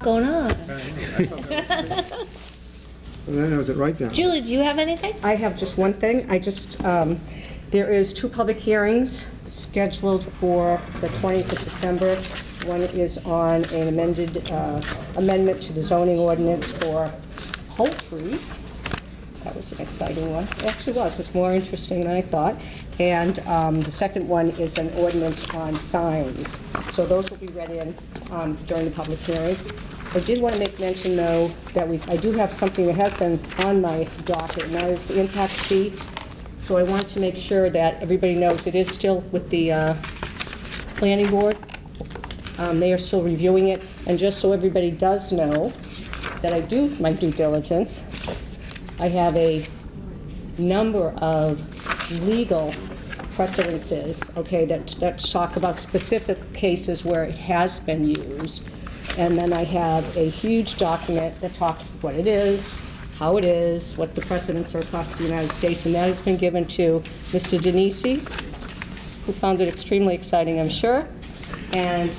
Going on. And then I was right down. Julie, do you have anything? I have just one thing. There is 2 public hearings scheduled for the 20th of December. One is on an amendment to the zoning ordinance for poultry. That was an exciting one. It actually was. It's more interesting than I thought. And the second one is an ordinance on signs. So those will be read in during the public hearing. I did want to make mention, though, that I do have something that has been on my docket, and that is the impact fee. So I want to make sure that everybody knows it is still with the planning board. They are still reviewing it. And just so everybody does know that I do my due diligence, I have a number of legal precedences, okay, that talk about specific cases where it has been used. And then I have a huge document that talks what it is, how it is, what the precedents are across the United States, and that has been given to Mr. Denisi, who found it extremely exciting, I'm sure, and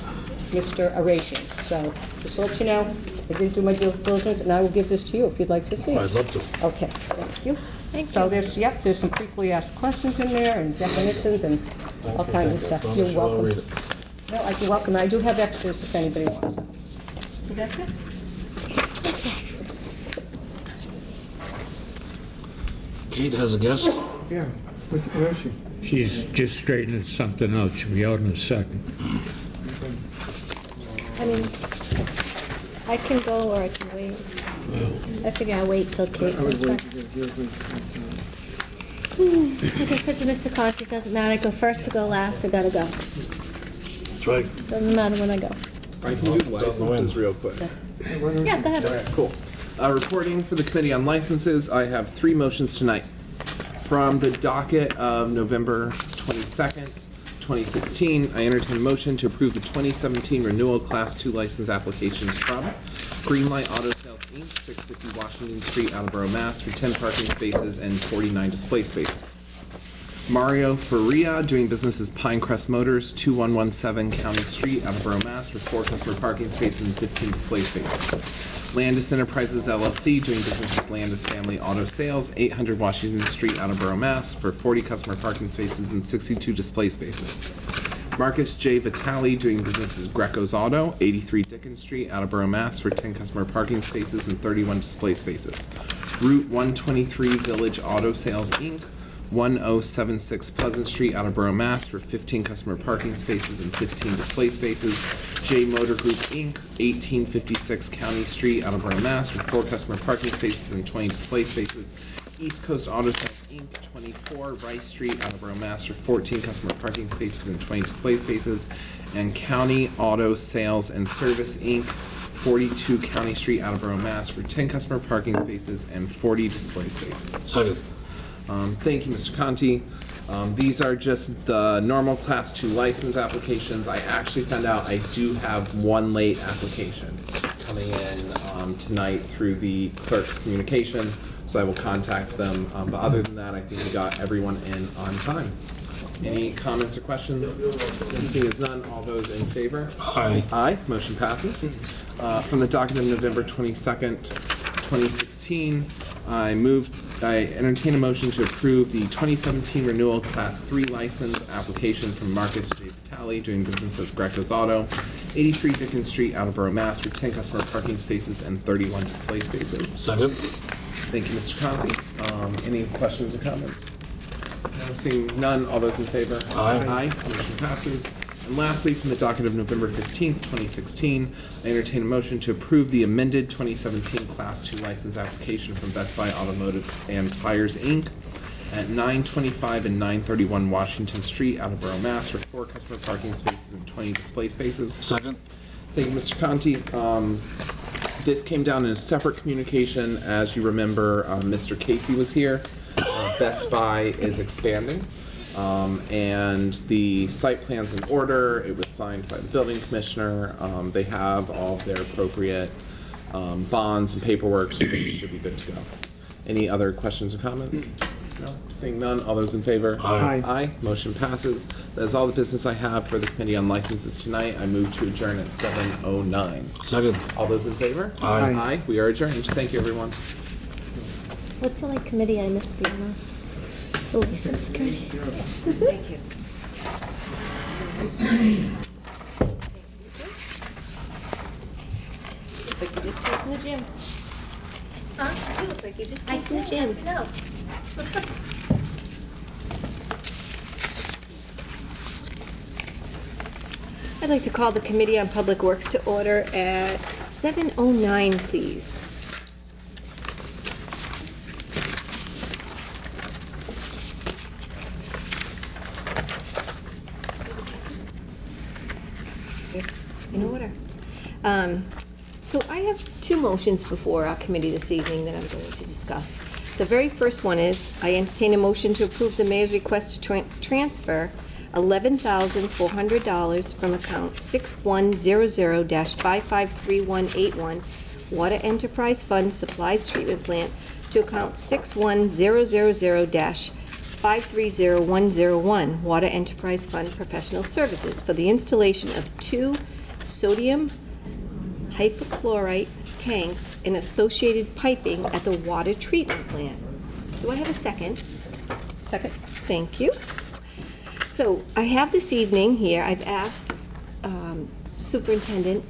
Mr. Aratian. So just to let you know, I did do my due diligence, and I will give this to you if you'd like to see it. I'd love to. Okay, thank you. Thank So you. there's some frequently asked questions in there, and definitions, and all kinds of stuff. You're welcome. Read it. No, you're welcome. I do have extras if anybody wants them. So that's it. Kate has a guest. Yeah, where is she? She's just straightening something out. She'll be out in a second. I mean, I can go or I can wait. I figure I'll wait till Kate I would comes wait back. because you're going Like I said to Mr. Conti, it doesn't matter. I go first, I go last, I gotta go. That's right. Doesn't matter when I go. I can do licenses real quick. Yeah, go ahead. All right, cool. Reporting for the Committee on Licenses, I have 3 motions tonight. From the docket of November 22nd, 2016, I entertain a motion to approve the 2017 renewal Class 2 license applications from Greenlight Auto Sales, Inc., 650 Washington Street, Attleboro, Mass. for 10 parking spaces and 49 display spaces. Mario Faria, doing business as Pinecrest Motors, 2117 County Street, Attleboro, Mass. with 4 customer parking spaces and 15 display spaces. Landis Enterprises LLC, doing business as Landis Family Auto Sales, 800 Washington Street, Attleboro, Mass. for 40 customer parking spaces and 62 display spaces. Marcus J. Vitale, doing business as Greco's Auto, 83 Dickens Street, Attleboro, Mass. for 10 customer parking spaces and 31 display spaces. Route 123 Village Auto Sales, Inc., 1076 Pleasant Street, Attleboro, Mass. for 15 customer parking spaces and 15 display spaces. J Motor Group, Inc., 1856 County Street, Attleboro, Mass. for 4 customer parking spaces and 20 display spaces. East Coast Auto Sales, Inc., 24 Rice Street, Attleboro, Mass. for 14 customer parking spaces and 20 display spaces. And County Auto Sales and Service, Inc., 42 County Street, Attleboro, Mass. for 10 customer parking spaces and 40 display spaces. Second. Thank you, Mr. Conti. These are just the normal Class 2 license applications. I actually found out I do have one late application coming in tonight through the clerk's communication, so I will contact them. But other than that, I think we got everyone in on time. Any comments or questions? Seeing as none, all those in favor? Aye. Aye, motion passes. From the docket of November 22nd, 2016, I entertain a motion to approve the 2017 renewal Class 3 license application from Marcus J. Vitale, doing business as Greco's Auto, 83 Dickens Street, Attleboro, Mass. for 10 customer parking spaces and 31 display spaces. Second. Thank you, Mr. Conti. Any questions or comments? Seeing none, all those in favor? Aye. Aye, motion passes. And lastly, from the docket of November 15th, 2016, I entertain a motion to approve the amended 2017 Class 2 license application from Best Buy Automotive and Tires, Inc. at 925 and 931 Washington Street, Attleboro, Mass. for 4 customer parking spaces and 20 display spaces. Second. Thank you, Mr. Conti. This came down in a separate communication. As you remember, Mr. Casey was here. Best Buy is expanding. And the site plan's in order. It was signed by the building commissioner. They have all of their appropriate bonds and paperwork, so they should be good to go. Any other questions or comments? No? Seeing none, all those in favor? Aye. Aye, motion passes. That is all the business I have for the Committee on Licenses tonight. I move to adjourn at 7:09. Second. All those in favor? Aye. Aye, we are adjourned. Thank you, everyone. What's the only committee I missed being on? The license committee. Thank you. Like you just came from the gym. Huh? You look like you just came from the gym. No. I'd like to call the Committee on Public Works to order at 7:09, please. In order. So I have two motions before our committee this evening that I'm going to discuss. The very first one is, I entertain a motion to approve the mayor's request to transfer $11,400 from account 6100-553181 Water Enterprise Fund Supplies Treatment Plant to account 61000-530101 Water Enterprise Fund Professional Services for the installation of 2 sodium hypochlorite tanks and associated piping at the water treatment plant. Do I have a second? Second. Thank you. So I have this evening here, I've asked Superintendent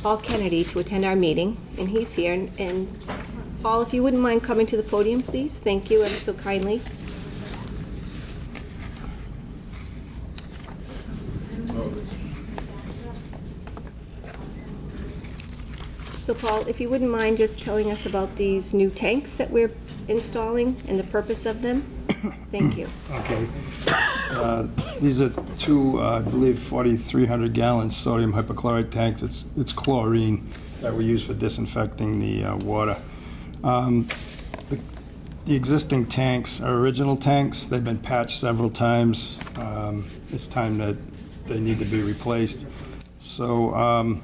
Paul Kennedy to attend our meeting, and he's here. And Paul, if you wouldn't mind coming to the podium, please. Thank you ever so kindly. So Paul, if you wouldn't mind just telling us about these new tanks that we're installing and the purpose of them? Thank you. Okay. These are two, I believe, 4,300-gallon sodium hypochlorite tanks. It's chlorine that we use for disinfecting the water. The existing tanks are original tanks. They've been patched several times. It's time that they need to be replaced. So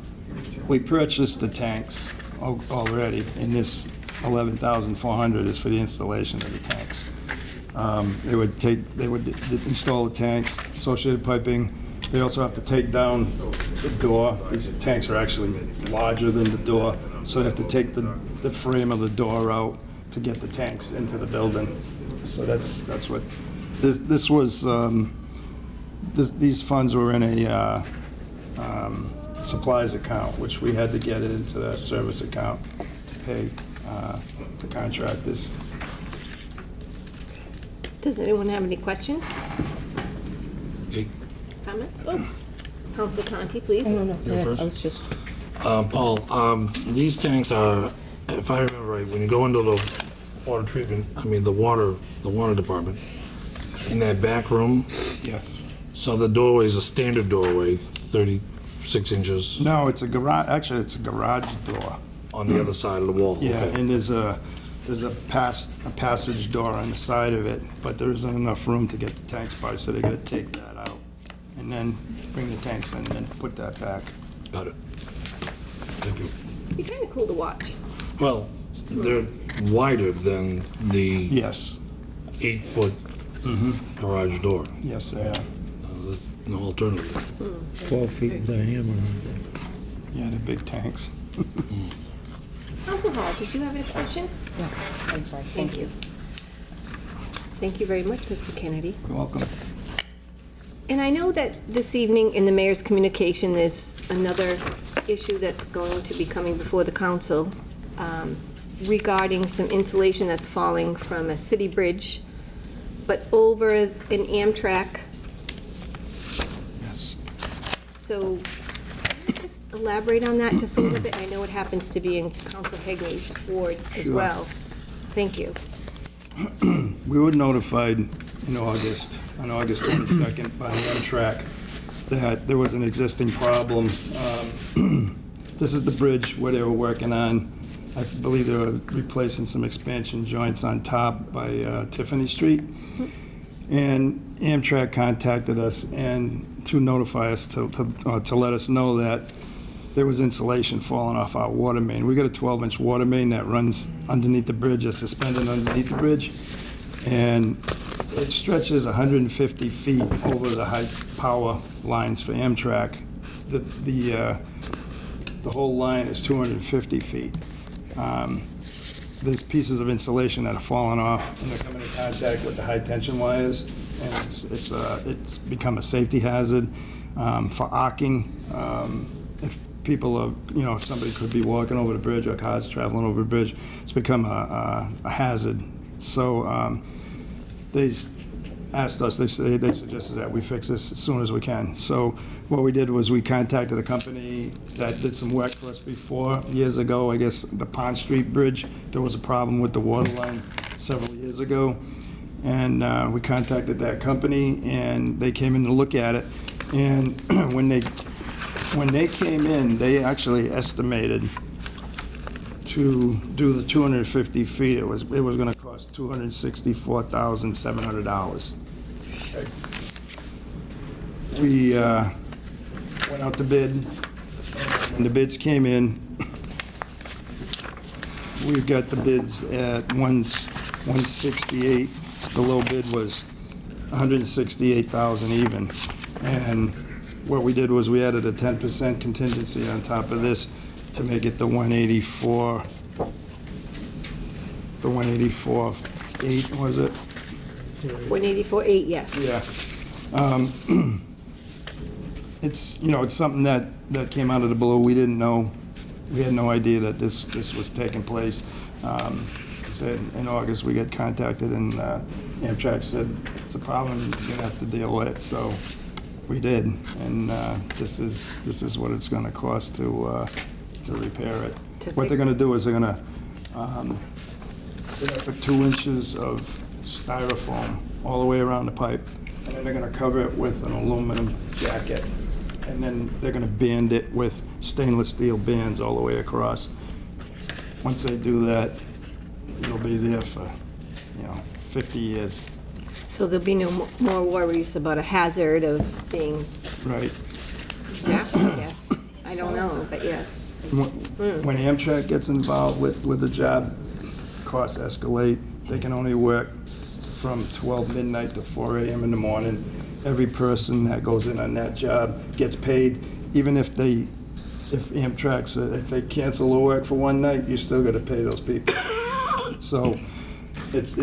we purchased the tanks already, and this $11,400 is for the installation of the tanks. They would install the tanks, associated piping. They also have to take down the door. These tanks are actually larger than the door, so they have to take the frame of the door out to get the tanks into the building. So that's what this was. These funds were in a supplies account, which we had to get it into the service account to pay the contractors. Does anyone have any questions? Okay. Comments? Oh, Council Conti, please. No, You're first? I was just, Paul, these tanks are, if I remember right, when you go into the water treatment, the water department, in that back room, Yes. so the doorway is a standard doorway, 36 inches No, it's a garage. Actually, it's a garage door. on the other side of the wall. Yeah, Okay. and there's a passage door on the side of it, but there isn't enough room to get the tanks by, so they gotta take that out and then bring the tanks in and then put that back. Got it. Thank you. It'd be kind of cool to watch. Well, they're wider than the Yes, 8-foot garage door. yes, they are. There's no alternative. 12 feet in diameter, aren't they? Yeah, they're big tanks. Council Hall, did you have any question? I'm sorry. Thank you. Thank you very much, Mr. Kennedy. You're welcome. And I know that this evening in the mayor's communication, there's another issue that's going to be coming before the council regarding some insulation that's falling from a city bridge, but over an Amtrak. Yes. So can you just elaborate on that just a little bit? I know it happens to be in Council Heagney's ward as Sure. well. Thank you. We were notified in August, on August 22nd, by Amtrak that there was an existing problem. This is the bridge where they were working on. I believe they were replacing some expansion joints on top by Tiffany Street. And Amtrak contacted us and to notify us to let us know that there was insulation falling off our water main. We got a 12-inch water main that runs underneath the bridge, or suspended underneath the bridge. and it stretches 150 feet over the high power lines for Amtrak. The whole line is 250 feet. There's pieces of insulation that are falling off, and they're coming in contact with the high tension wires, and it's become a safety hazard for arcing. If people are, if somebody could be walking over the bridge or cars traveling over the bridge, it's become a hazard. So they asked us, they suggested that we fix this as soon as we can. So what we did was we contacted a company that did some work for us before, years ago, I guess, the Pond Street Bridge. There was a problem with the water line several years ago. And we contacted that company, and they came in to look at it. And when they came in, they actually estimated to do the 250 feet, it was going to cost $264,700. Okay. We went out to bid, and the bids came in. We got the bids at 168. The low bid was 168,000 even. And what we did was we added a 10% contingency on top of this to make it the 184, 8, was it? 184.8, yes. Yeah. It's, it's something that came out of the blue. We didn't know, we had no idea that this was taking place. Said in August, we got contacted, and Amtrak said, it's a problem, you're gonna have to deal with it. So we did, and this is what it's gonna cost to repair it. What they're gonna do is they're gonna put 2 inches of styrofoam all the way around the pipe, and then they're gonna cover it with an aluminum jacket, and then they're gonna band it with stainless steel bands all the way across. Once they do that, it'll be there for, 50 years. So there'll be no more worries about a hazard of being Right. exactly, yes. I don't know, but yes. When Amtrak gets involved with the job, costs escalate. They can only work from 12 midnight to 4 a.m. in the morning. Every person that goes in on that job gets paid, even if Amtrak, if they cancel the work for one night, you still got to pay those people. So it's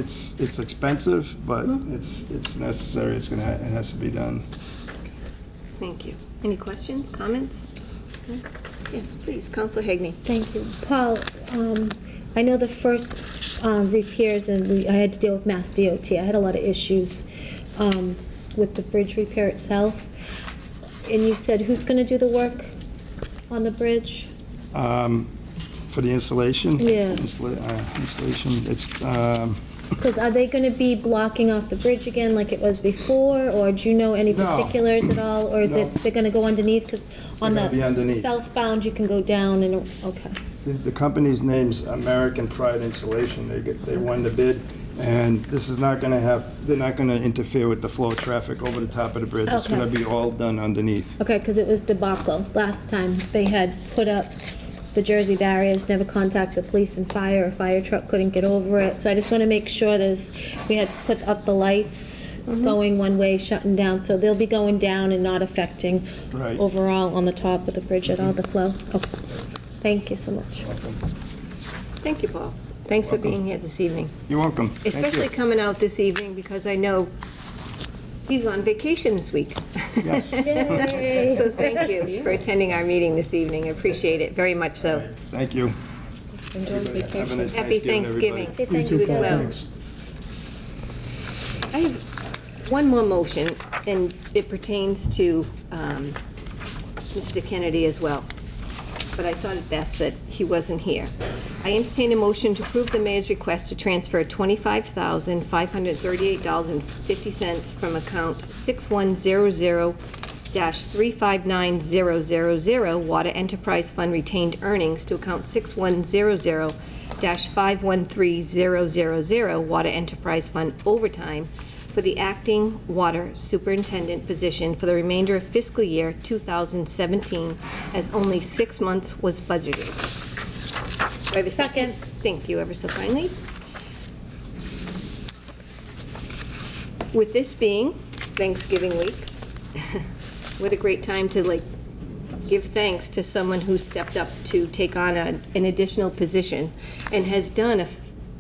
expensive, but it's necessary. It has to be done. Thank you. Any questions, comments? No? Yes, please, Councilor Heagney. Thank you. Paul, I know the first repairs, and I had to deal with Mass DOT. I had a lot of issues with the bridge repair itself. And you said, who's going to do the work on the bridge? For the installation? Yeah. Installation, it's, Because are they going to be blocking off the bridge again like it was before? Or do you know any No. particulars at all? Or is No. they're going to go underneath? Because on They're gonna be the underneath. southbound, you can go down and, okay. the company's name's American Pride Insulation. They won the bid, and this is not gonna they're not gonna interfere with the flow of traffic over the top of the bridge. It's Okay. gonna be all done underneath. Okay, because it was debacle. Last time, they had put up the Jersey barriers, never contacted the police and fire. A fire truck couldn't get over it. So I just want to make sure we had to put up the lights going one way, shutting down. So they'll be going down and not affecting Right. overall on the top of the bridge at all, the flow. Okay. Thank you so much. Thank you, Paul. Thanks for being here this evening. You're welcome. Thank you. Especially coming out this evening, because I know he's on vacation this week. Yes. Yay. So thank you for attending our meeting this evening. I appreciate it very much so. Thank you. Enjoy Have a vacation. nice Happy Thanksgiving. everybody. Happy You as well. Thanks. I have one more motion, and it pertains to Mr. Kennedy as well. But I thought it best that he wasn't here. I entertain a motion to approve the mayor's request to transfer $25,538.50 from account 6100-359000 Water Enterprise Fund retained earnings to account 6100-513000 Water Enterprise Fund overtime for the acting water superintendent position for the remainder of fiscal year 2017, as only 6 months was budgeted. Do I have a second? Thank you ever so kindly. with this being Thanksgiving week, what a great time to give thanks to someone who stepped up to take on an additional position and has done a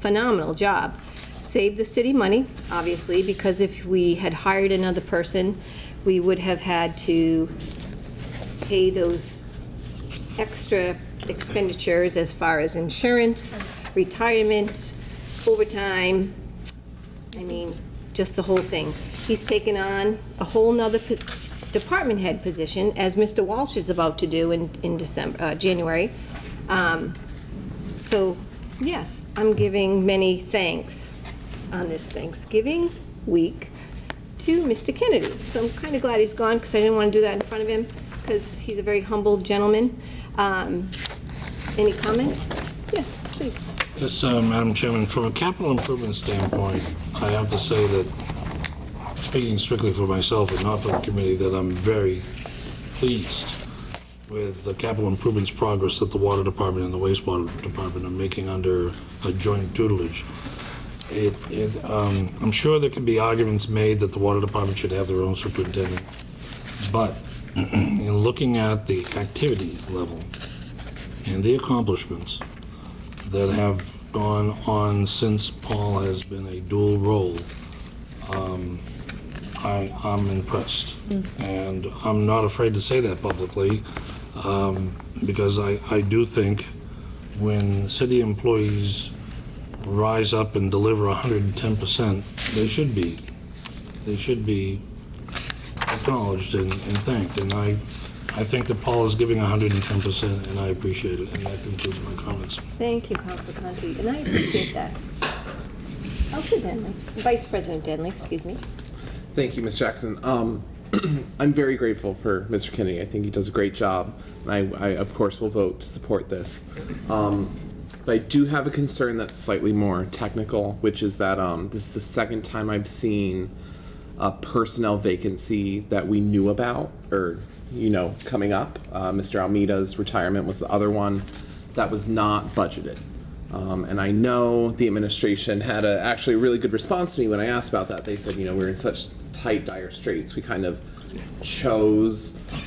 phenomenal job. Saved the city money, obviously, because if we had hired another person, we would have had to pay those extra expenditures as far as insurance, retirement, overtime, just the whole thing. He's taken on a whole nother department head position, as Mr. Walsh is about to do in January. So, yes, I'm giving many thanks on this Thanksgiving week to Mr. Kennedy. So I'm kind of glad he's gone, because I didn't want to do that in front of him, because he's a very humble gentleman. Any comments? Yes, please. Yes, Madam Chairman, from a capital improvement standpoint, I have to say that, speaking strictly for myself and not for the committee, that I'm very pleased with the capital improvements progress that the water department and the wastewater department are making under a joint tutelage. I'm sure there can be arguments made that the water department should have their own superintendent, but in looking at the activity level and the accomplishments that have gone on since Paul has been a dual role, I'm impressed. And I'm not afraid to say that publicly, because I do think when city employees rise up and deliver 110%, they should be acknowledged and thanked. And I think that Paul is giving 110%, and I appreciate it. And that concludes my comments. Thank you, Councilor Conti, and I appreciate that. Councilor Denlea, Vice President Denlea, excuse me. Thank you, Ms. Jackson. I'm very grateful for Mr. Kennedy. I think he does a great job. And I of course, will vote to support this. But I do have a concern that's slightly more technical, which is that this is the second time I've seen a personnel vacancy that we knew about or, coming up. Mr. Almeida's retirement was the other one that was not budgeted. And I know the administration had actually a really good response to me when I asked about that. They said, we're in such tight, dire straits. We kind of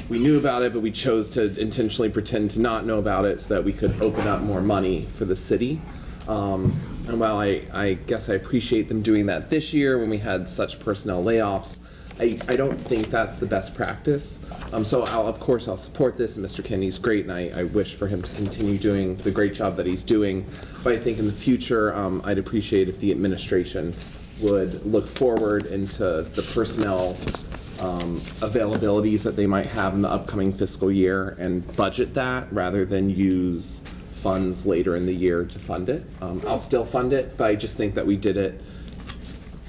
we knew about it, but we chose to intentionally pretend to not know about it so that we could open up more money for the city. And while I guess I appreciate them doing that this year when we had such personnel layoffs, I don't think that's the best practice. So I'll support this, and Mr. Kennedy's great, and I wish for him to continue doing the great job that he's doing. But I think in the future, I'd appreciate if the administration would look forward into the personnel availabilities that they might have in the upcoming fiscal year and budget that rather than use funds later in the year to fund it. I'll still fund it, but I just think that we did it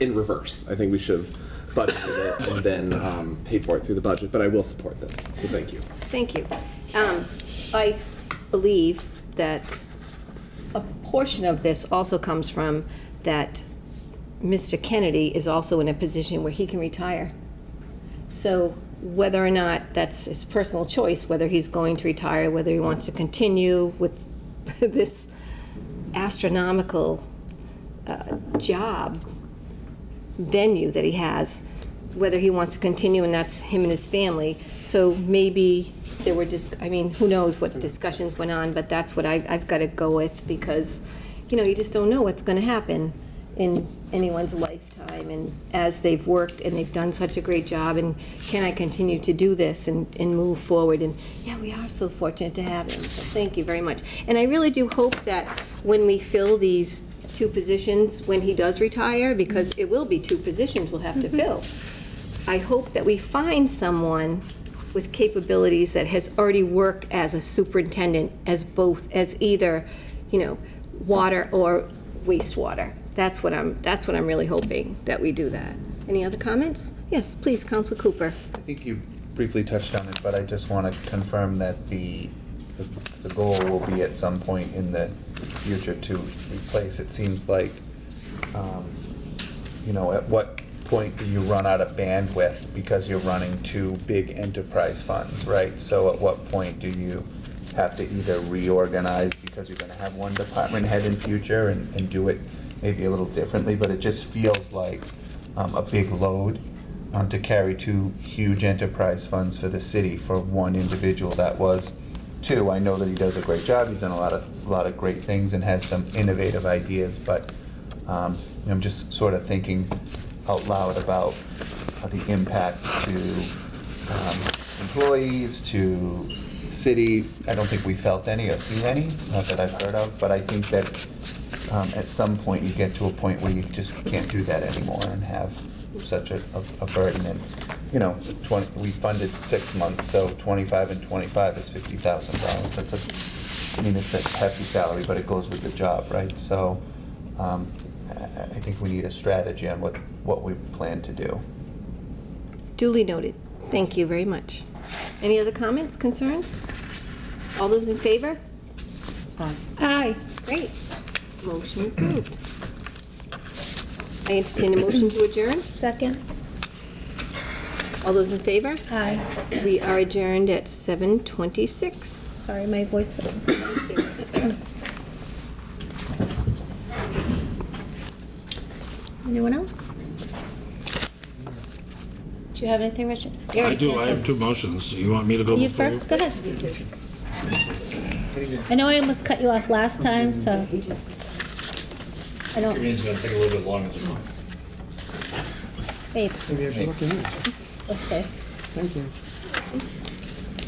in reverse. I think we should have budgeted it and then paid for it through the budget, but I will support this, so thank you. Thank you. I believe that a portion of this also comes from that Mr. Kennedy is also in a position where he can retire. So whether or not that's his personal choice, whether he's going to retire, whether he wants to continue with this astronomical job venue that he has, whether he wants to continue, and that's him and his family. So maybe there were who knows what discussions went on, but that's what I've got to go with, because you just don't know what's going to happen in anyone's lifetime, and as they've worked and they've done such a great job, and can I continue to do this and move forward? And yeah, we are so fortunate to have him. So thank you very much. And I really do hope that when we fill these two positions, when he does retire, because it will be two positions we'll have to fill, I hope that we find someone with capabilities that has already worked as a superintendent, as either, water or wastewater. That's what I'm really hoping, that we do that. Any other comments? Yes, please, Councilor Cooper. I think you briefly touched on it, but I just want to confirm that the goal will be at some point in the future to replace. It seems like, at what point do you run out of bandwidth because you're running two big enterprise funds, right? So at what point do you have to either reorganize because you're going to have one department head in future and do it maybe a little differently? But it just feels like a big load to carry two huge enterprise funds for the city for one individual that was. Two, I know that he does a great job, he's done a lot of great things and has some innovative ideas, but I'm just sort of thinking out loud about the impact to employees, to city. I don't think we felt any or seen any, not that I've heard of, but I think that at some point you get to a point where you just can't do that anymore and have such a burden. And, you know, we funded 6 months, so 25 and 25 is $50,000. That's it's a hefty salary, but it goes with the job, right? So I think we need a strategy on what we plan to do. Duly noted. Thank you very much. Any other comments, concerns? All those in favor? Aye. Great. Motion approved. I entertain a motion to adjourn. Second? All those in favor? Aye. We are adjourned at 7:26. Sorry, my voice was... Anyone else? Do you have anything, Richard? I do, I have two motions. You want me to go You before? first? Go ahead. I know I almost cut you off last time, so... I don't... It's gonna take a little bit longer than mine. Babe, Maybe I should look in this. let's stay. Thank you.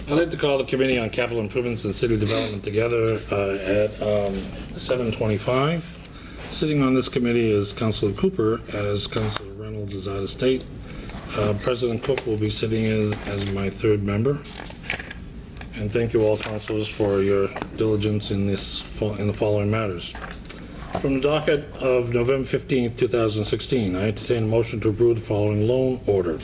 I'd like to call the Committee on Capital Improvements and City Development together at 7:25. Sitting on this committee is Councilor Cooper, as Councilor Reynolds is out of state. President Cook will be sitting as my third member. And thank you all councilors for your diligence in the following matters. From the docket of November 15th, 2016, I entertain a motion to approve the following loan order.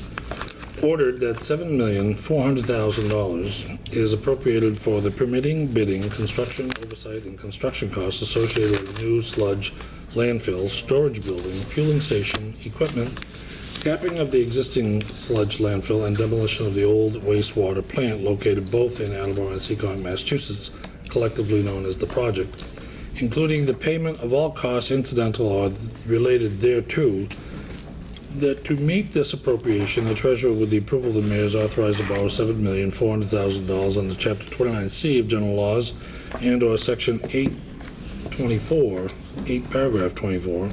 Ordered that $7,400,000 is appropriated for the permitting, bidding, construction oversight, and construction costs associated with the new sludge landfill, storage building, fueling station, equipment, capping of the existing sludge landfill, and demolition of the old wastewater plant located both in Attleboro and Seekonk, Massachusetts, collectively known as the project, including the payment of all costs incidental or related thereto, that to meet this appropriation, the treasurer, with the approval of the mayor, is authorized to borrow $7,400,000 under Chapter 29C of General Laws and/or Section 824, 8 Paragraph 24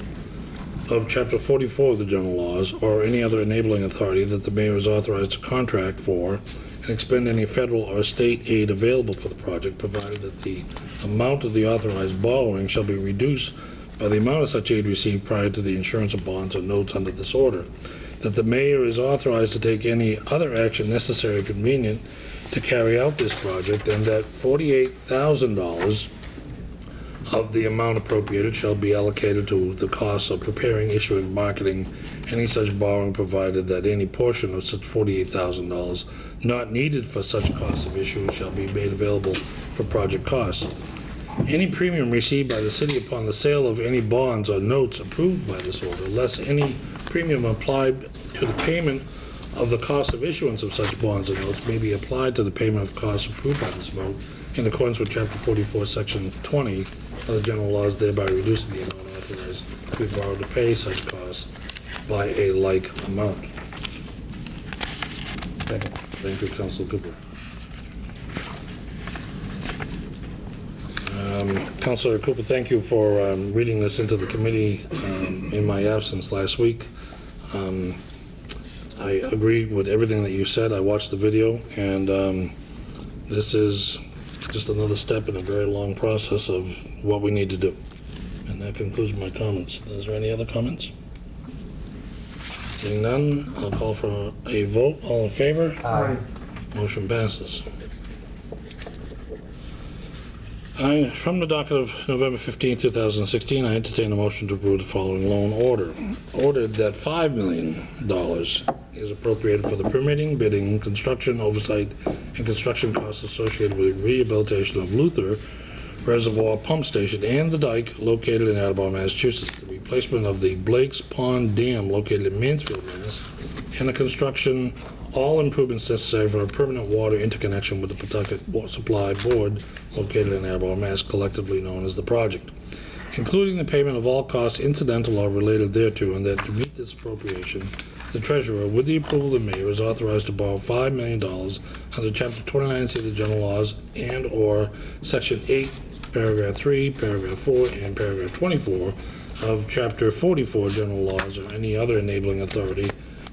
of Chapter 44 of the General Laws, or any other enabling authority that the mayor is authorized to contract for and expend any federal or state aid available for the project, provided that the amount of the authorized borrowing shall be reduced by the amount of such aid received prior to the insurance of bonds or notes under this order, that the mayor is authorized to take any other action necessary or convenient to carry out this project, and that $48,000 of the amount appropriated shall be allocated to the costs of preparing, issuing, marketing any such borrowing, provided that any portion of such $48,000 not needed for such costs of issue shall be made available for project costs. Any premium received by the city upon the sale of any bonds or notes approved by this order, less any premium applied to the payment of the cost of issuance of such bonds or notes, may be applied to the payment of costs approved by this vote in accordance with Chapter 44, Section 20 of the General Laws, thereby reducing the amount authorized to be borrowed to pay such costs by a like amount. Second. Thank you, Councilor Cooper. Councilor Cooper, thank you for reading this into the committee in my absence last week. I agree with everything that you said. I watched the video, and this is just another step in a very long process of what we need to do. And that concludes my comments. Is there any other comments? Seeing none, I'll call for a vote. All in favor? Aye. Motion passes. From the docket of November 15, 2016, I entertain a motion to approve the following loan order. Ordered that $5 million is appropriated for the permitting, bidding, construction oversight, and construction costs associated with the rehabilitation of Luther Reservoir Pump Station and the dike located in Attleboro, Massachusetts, the replacement of the Blake's Pond Dam located in Mansfield, Mass., and the construction, all improvements necessary for a permanent water interconnection with the Pawtucket Supply Board located in Attleboro, Mass., collectively known as the project. including the payment of all costs incidental or related thereto, and that to meet this appropriation, the treasurer, with the approval of the mayor, is authorized to borrow $5 million under Chapter 29C of the general laws and/or Section 8, Paragraph 3, Paragraph 4, and Paragraph 24 of Chapter 44 general laws or any other enabling authority,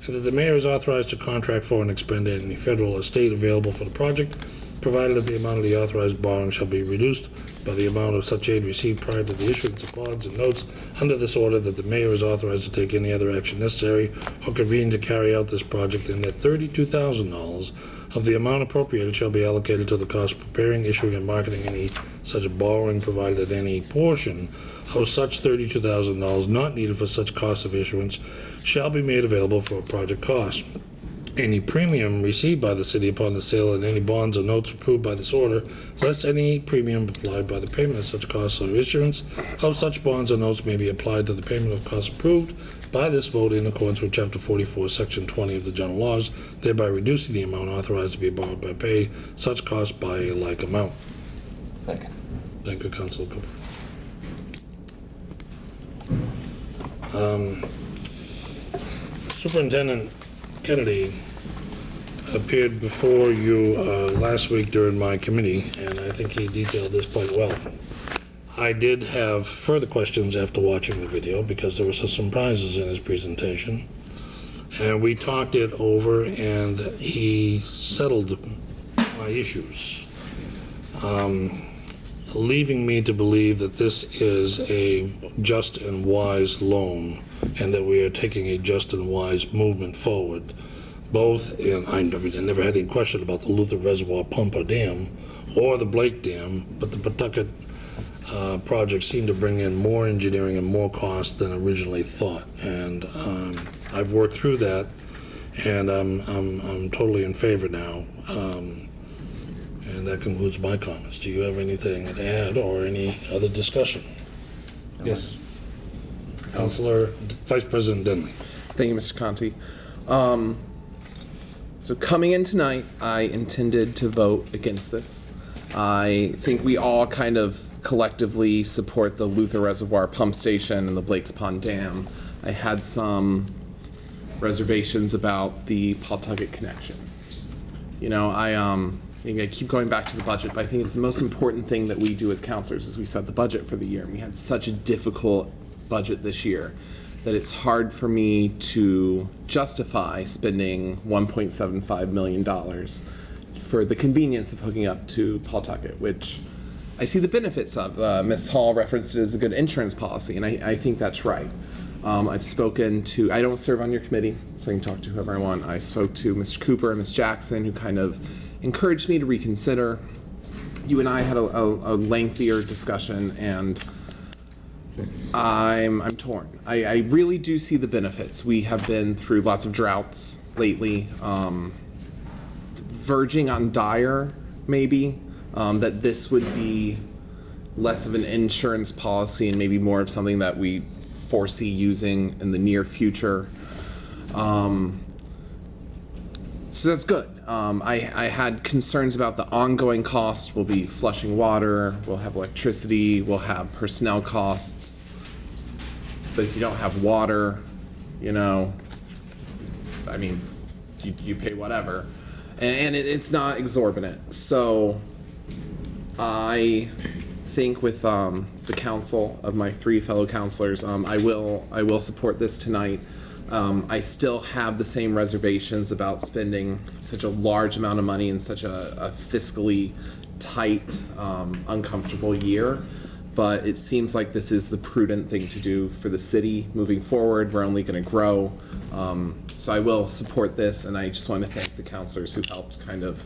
and that the mayor is authorized to contract for and expend any federal or state available for the project, provided that the amount of the authorized borrowing shall be reduced by the amount of such aid received prior to the issuance of bonds and notes under this order, that the mayor is authorized to take any other action necessary or convenient to carry out this project, and that $32,000 of the amount appropriated shall be allocated to the cost of preparing, issuing, and marketing any such borrowing, provided that any portion of such $32,000 not needed for such cost of issuance shall be made available for project cost. Any premium received by the city upon the sale of any bonds or notes approved by this order, less any premium applied by the payment of such costs or issuance of such bonds or notes may be applied to the payment of costs approved by this vote in accordance with Chapter 44, Section 20 of the general laws, thereby reducing the amount authorized to be borrowed by pay such costs by a like amount. Second. Thank you, Councilor Cooper. Superintendent Kennedy appeared before you last week during my committee, and I think he detailed this quite well. I did have further questions after watching the video because there were some surprises in his presentation, and we talked it over and he settled my issues, leaving me to believe that this is a just and wise loan and that we are taking a just and wise movement forward. Both, and I never had any question about the Luther Reservoir Pump or Dam or the Blake Dam, but the Pawtucket project seemed to bring in more engineering and more cost than originally thought. And I've worked through that, and I'm totally in favor now. And that concludes my comments. Do you have anything to add or any other discussion? Yes. Councilor, Vice President Denlea. Thank you, Mr. Conti. So coming in tonight, I intended to vote against this. I think we all kind of collectively support the Luther Reservoir Pump Station and the Blake's Pond Dam. I had some reservations about the Pawtucket connection. You know, I keep going back to the budget, but I think it's the most important thing that we do as counselors is we set the budget for the year. And we had such a difficult budget this year that it's hard for me to justify spending $1.75 million for the convenience of hooking up to Pawtucket, which I see the benefits of. Ms. Hall referenced it as a good insurance policy, and I think that's right. I've spoken to, I don't serve on your committee, so I can talk to whoever I want. I spoke to Mr. Cooper and Ms. Jackson, who kind of encouraged me to reconsider. You and I had a lengthier discussion, and I'm torn. I really do see the benefits. We have been through lots of droughts lately, verging on dire, maybe, that this would be less of an insurance policy and maybe more of something that we foresee using in the near future. So that's good. I had concerns about the ongoing cost. We'll be flushing water, we'll have electricity, we'll have personnel costs. But if you don't have water, you know, I mean, you pay whatever. And it's not exorbitant. So I think with the council of my three fellow councilors, I will support this tonight. I still have the same reservations about spending such a large amount of money in such a fiscally tight, uncomfortable year. But it seems like this is the prudent thing to do for the city moving forward. We're only going to grow. So I will support this, and I just want to thank the counselors who helped kind of,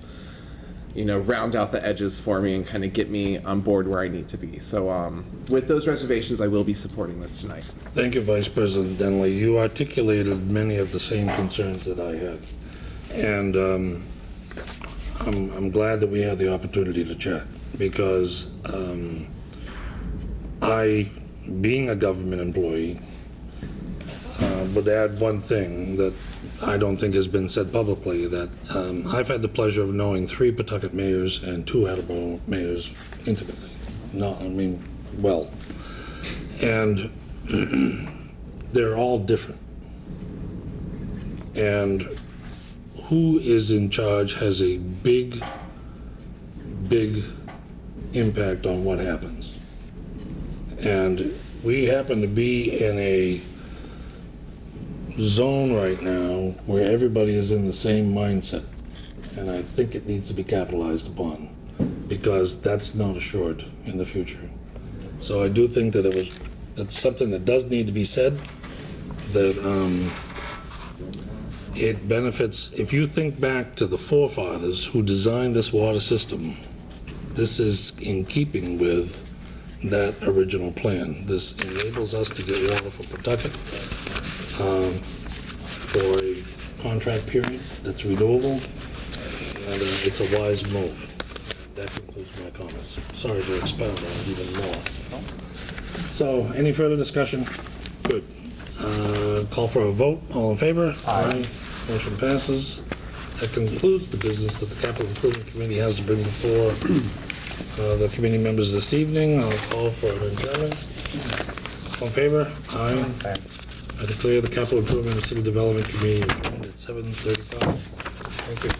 you know, round out the edges for me and kind of get me on board where I need to be. So with those reservations, I will be supporting this tonight. Thank you, Vice President Denlea. You articulated many of the same concerns that I had. And I'm glad that we had the opportunity to chat because I, being a government employee, would add one thing that I don't think has been said publicly, that I've had the pleasure of knowing 3 Pawtucket mayors and 2 Attleboro mayors intimately. Well. And they're all different. And who is in charge has a big impact on what happens. And we happen to be in a zone right now where everybody is in the same mindset. And I think it needs to be capitalized upon, because that's not assured in the future. So I do think that that's something that does need to be said, that it benefits. If you think back to the forefathers who designed this water system, this is in keeping with that original plan. This enables us to get water from Pawtucket for a contract period that's renewable, and it's a wise move. That concludes my comments. Sorry to expound on it even more. So, any further discussion? Good. Call for a vote. All in favor? Aye. Motion passes. That concludes the business that the Capital Improvement Committee has to bring before the committee members this evening. I'll call for an adjournment. All in favor? Aye. I declare the Capital Improvement and City Development Committee adjourned at 7:35. Thank you.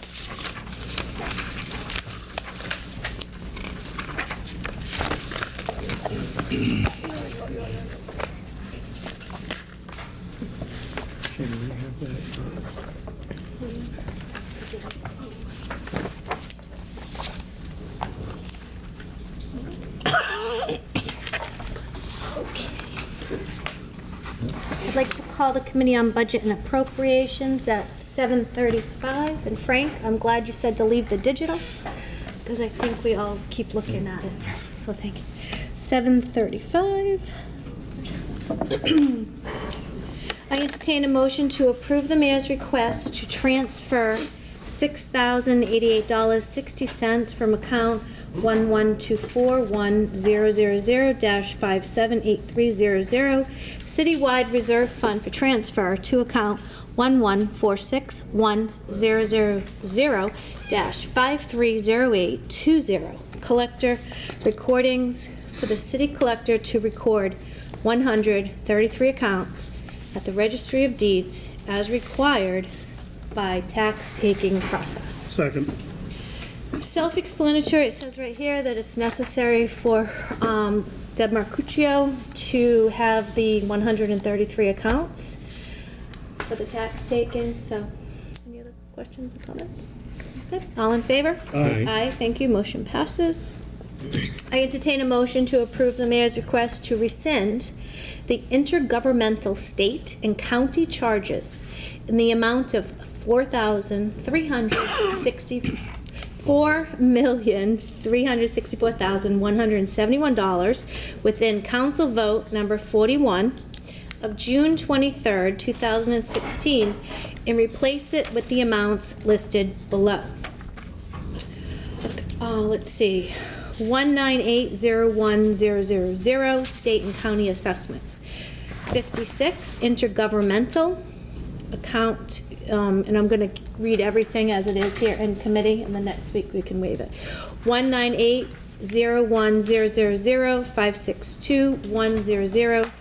I'd like to call the Committee on Budget and Appropriations at 7:35. And Frank, I'm glad you said to leave the digital, because I think we all keep looking at it. So thank you. 7:35. I entertain a motion to approve the mayor's request to transfer $6,088.60 from account 11241000-578300 Citywide Reserve Fund for transfer to account 11461000-530820. Collector recordings for the city collector to record 133 accounts at the Registry of Deeds as required by tax-taking process. Second. Self-explanatory, it says right here that it's necessary for Deb Marcuccio to have the 133 accounts for the tax taken, so any other questions or comments? Okay, all in favor? Aye. Aye, thank you, motion passes. I entertain a motion to approve the mayor's request to rescind the intergovernmental state and county charges in the amount of $4,364,171 within Council Vote Number 41 of June 23rd, 2016, and replace it with the amounts listed below. Let's see. 198,01000 state and county assessments. 56 intergovernmental account, and I'm going to read everything as it is here in committee, and then next week we can waive it. 198,01000 562,100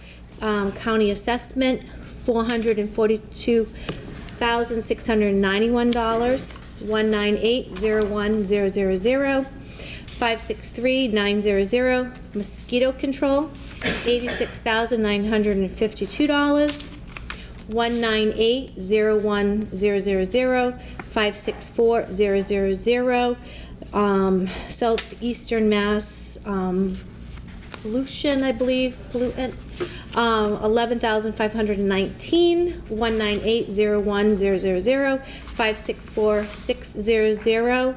county assessment, $442,691. 198,01000 563,900 mosquito control, $86,952. 198,01000 564,000 Southeastern Mass pollution, I believe, pollutant, 11,519. 198,01000 564,600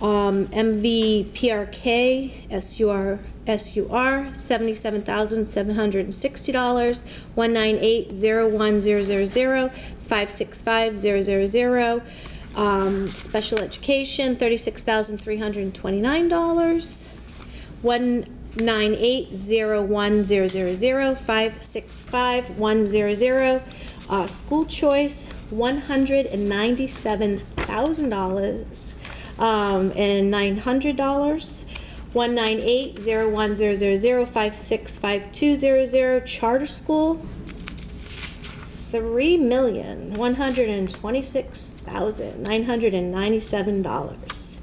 MVPRK SUR $77,760. 198,01000 565,000 special education, $36,329. 198,01000 565,100 school choice, $197,000 and $900. 198-0100-565200 charter school, $3,126,997.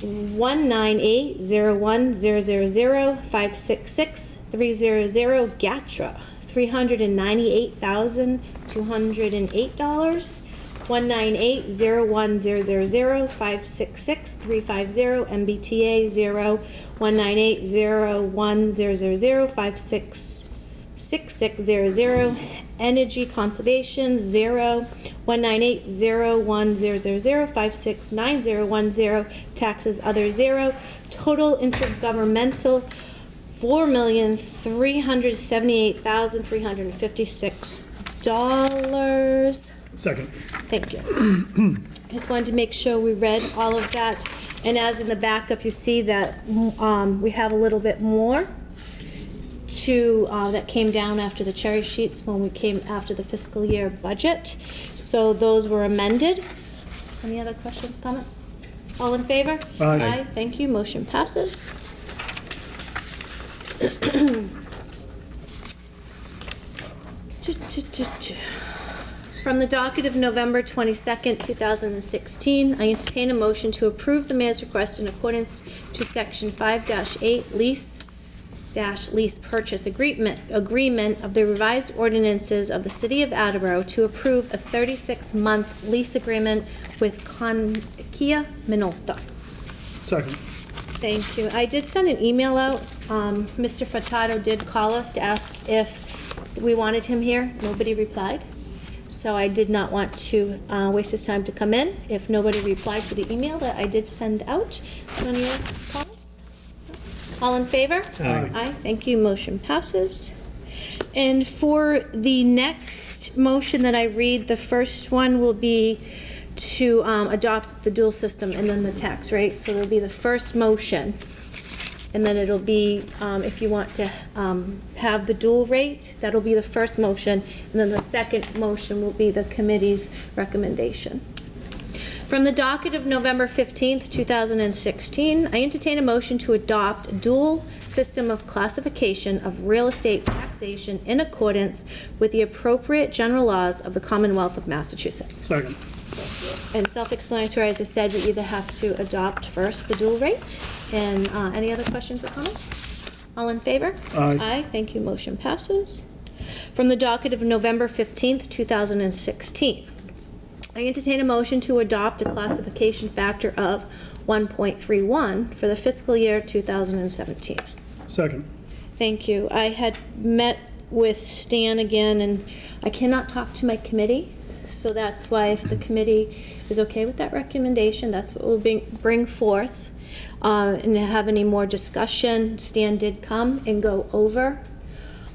198-0100-566300 GATRA, $398,208. 198-0100-566350 MBTA 0, 198-0100-566600 Energy Conservation 0, 198-0100-569010 Taxes Other 0, total intergovernmental $4,378,356. Second. Thank you. I just wanted to make sure we read all of that. And as in the backup, you see that we have a little bit more that came down after the cherry sheets when we came after the fiscal year budget. So those were amended. Any other questions, comments? All in favor? Aye. Thank you. Motion passes. From the docket of November 22nd, 2016, I entertain a motion to approve the mayor's request in accordance to Section 5-8 lease purchase agreement of the revised ordinances of the City of Attleboro to approve a 36-month lease agreement with CONTI Minolta. Second. Thank you. I did send an email out. Mr. Furtado did call us to ask if we wanted him here. Nobody replied. So I did not want to waste his time to come in if nobody replied to the email that I did send out. Any other comments? All in favor? Aye. Thank you. Motion passes. And for the next motion that I read, the first one will be to adopt the dual system and then the tax rate. So it'll be the first motion. And then it'll be, if you want to have the dual rate, that'll be the first motion. And then the second motion will be the committee's recommendation. From the docket of November 15th, 2016, I entertain a motion to adopt a dual system of classification of real estate taxation in accordance with the appropriate general laws of the Commonwealth of Massachusetts. Second. And self-explanatory, as I said, we either have to adopt first the dual rate. And any other questions or comments? All in favor? Aye. Thank you. Motion passes. From the docket of November 15th, 2016, I entertain a motion to adopt a classification factor of 1.31 for the fiscal year 2017. Second. Thank you. I had met with Stan again, and I cannot talk to my committee. So that's why if the committee is okay with that recommendation, that's what we'll bring forth. And have any more discussion, Stan did come and go over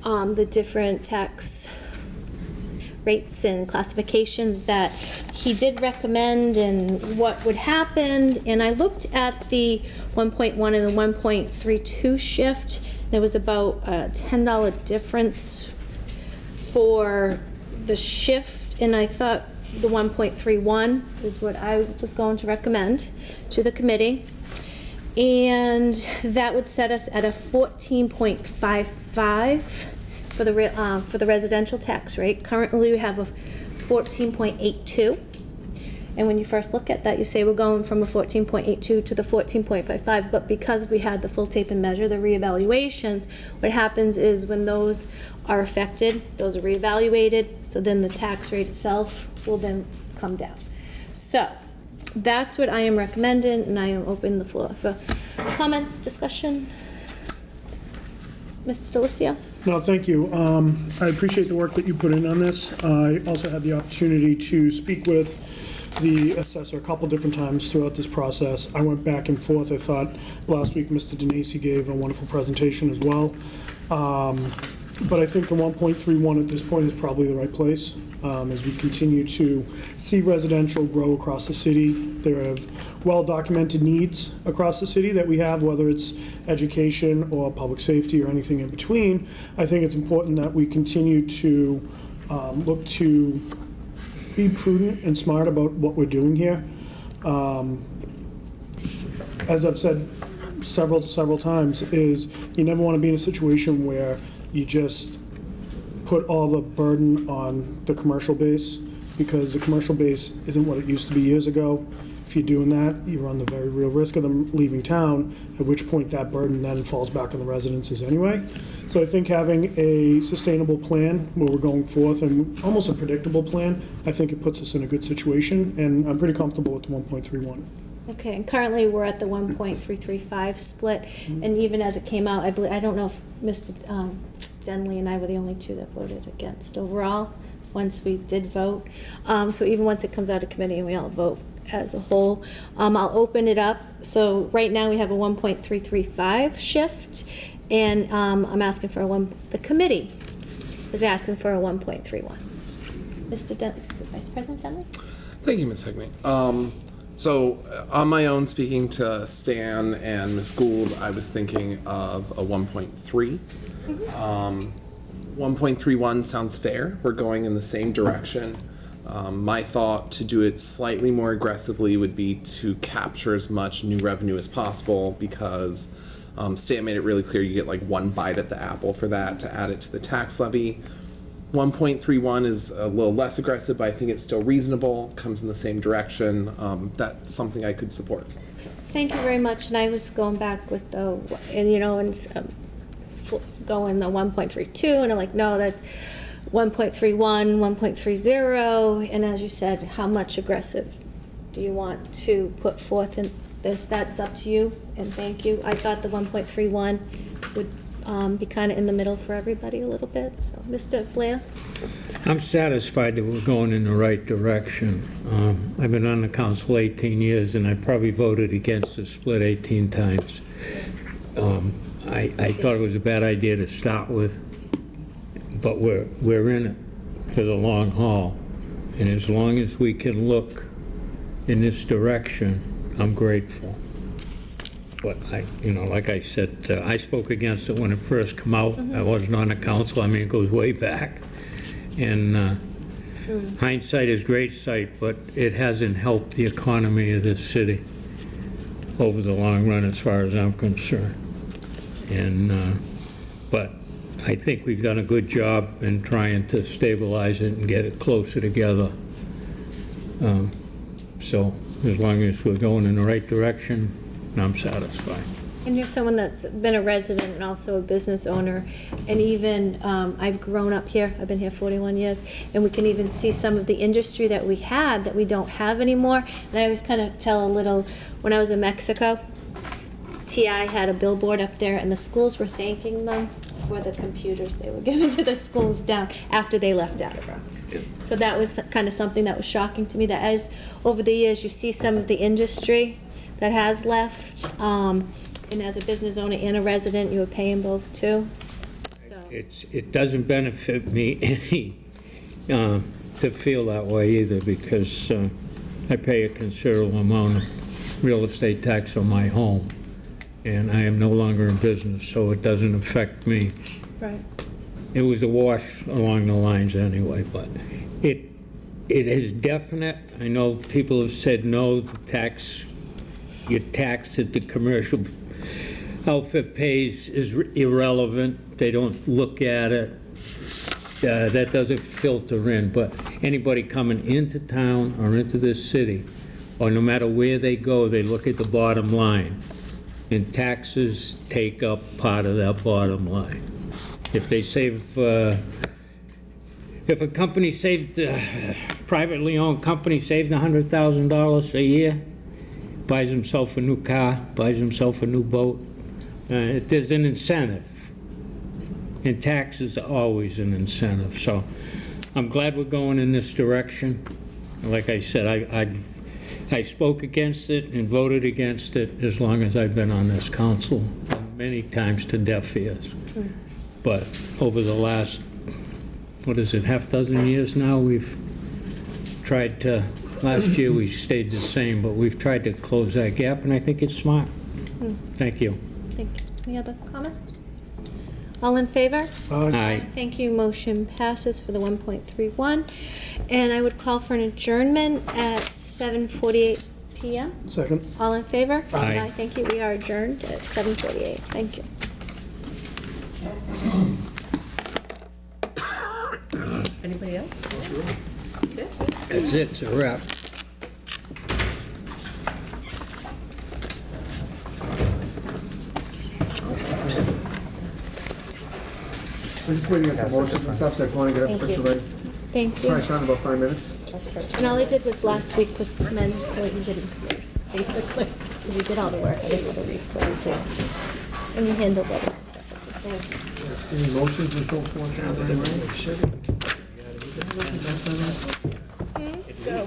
the different tax rates and classifications that he did recommend and what would happen. And I looked at the 1.1 and the 1.32 shift. There was about a $10 difference for the shift. And I thought the 1.31 is what I was going to recommend to the committee. And that would set us at a 14.55 for the residential tax rate. Currently, we have a 14.82. And when you first look at that, you say we're going from a 14.82 to the 14.55. But because we had the full tape and measure, the reevaluations, what happens is when those are affected, those are reevaluated, so then the tax rate itself will then come down. So that's what I am recommending, and I am opening the floor for comments, discussion. Mr. DeLucia? No, thank you. I appreciate the work that you put in on this. I also had the opportunity to speak with the assessor a couple different times throughout this process. I went back and forth. I thought last week Mr. Denisi gave a wonderful presentation as well. But I think the 1.31 at this point is probably the right place. As we continue to see residential grow across the city, there are well-documented needs across the city that we have, whether it's education or public safety or anything in between. I think it's important that we continue to look to be prudent and smart about what we're doing here. As I've said several times, is you never want to be in a situation where you just put all the burden on the commercial base, because the commercial base isn't what it used to be years ago. If you're doing that, you run the very real risk of them leaving town, at which point that burden then falls back on the residences anyway. So I think having a sustainable plan where we're going forth, and almost a predictable plan, I think it puts us in a good situation, and I'm pretty comfortable with the 1.31. Okay, and currently we're at the 1.335 split, and even as it came out, I don't know if Mr. Denlea and I were the only two that voted against overall, once we did vote. So even once it comes out of committee and we all vote as a whole, I'll open it up. So right now we have a 1.335 shift, and I'm asking for the committee is asking for a 1.31. Mr. Vice President Denlea? Thank you, Ms. Heagney. So on my own, speaking to Stan and Ms. Gould, I was thinking of a 1.3. 1.31 sounds fair. We're going in the same direction. My thought to do it slightly more aggressively would be to capture as much new revenue as possible, because Stan made it really clear you get like one bite at the apple for that to add it to the tax levy. 1.31 is a little less aggressive, but I think it's still reasonable, comes in the same direction. That's something I could support. Thank you very much. And I was going back with the, going the 1.32, and I'm like, no, that's 1.31, 1.30, and as you said, how much aggressive do you want to put forth in this? That's up to you, and thank you. I thought the 1.31 would be kind of in the middle for everybody a little bit. So, Mr. Blair? I'm satisfied that we're going in the right direction. I've been on the council 18 years, and I probably voted against the split 18 times. I thought it was a bad idea to start with, but we're in it for the long haul. And as long as we can look in this direction, I'm grateful. But like I said, I spoke against it when it first came out. I wasn't on the council. I mean, it goes way back. And hindsight is great sight, but it hasn't helped the economy of this city over the long run, as far as I'm concerned. And but I think we've done a good job in trying to stabilize it and get it closer together. So as long as we're going in the right direction, I'm satisfied. And you're someone that's been a resident and also a business owner, and even I've grown up here. I've been here 41 years, and we can even see some of the industry that we had that we don't have anymore. And I always kind of tell a little, when I was in Mexico, TI had a billboard up there, and the schools were thanking them for the computers they were giving to the schools down after they left Attleboro. So that was kind of something that was shocking to me, that as over the years you see some of the industry that has left, and as a business owner and a resident, you were paying both too. So It doesn't benefit me any to feel that way either, because I pay a considerable amount of real estate tax on my home, and I am no longer in business, so it doesn't affect me. right. It was a wash along the lines anyway, but it is definite. I know people have said no, the tax, your tax that the commercial outfit pays is irrelevant. They don't look at it. That doesn't filter in, but anybody coming into town or into this city, or no matter where they go, they look at the bottom line. And taxes take up part of that bottom line. If they save, if a company saved, privately owned company saved $100,000 a year, buys himself a new car, buys himself a new boat, there's an incentive. And taxes are always an incentive. So I'm glad we're going in this direction. Like I said, I spoke against it and voted against it as long as I've been on this council, many times to deaf ears. But over the last, half dozen years now, we've tried to, last year we stayed the same, but we've tried to close that gap, and I think it's smart. Thank you. Thank you. Any other comments? All in favor? Aye. Thank you. Motion passes for the 1.31. And I would call for an adjournment at 7:48 PM. Second. All in favor? Aye. Thank you. We are adjourned at 7:48. Thank you. Anybody else? That's it, it's a wrap. We're just waiting on some motions and stuff, so if you want to get up Thank official you. rights. Thank you. Probably time about 5 minutes. And all I did was last week was come in what you didn't, basically. We did all the work. I just had to record too. And you handled it. Any motions and so forth? Go.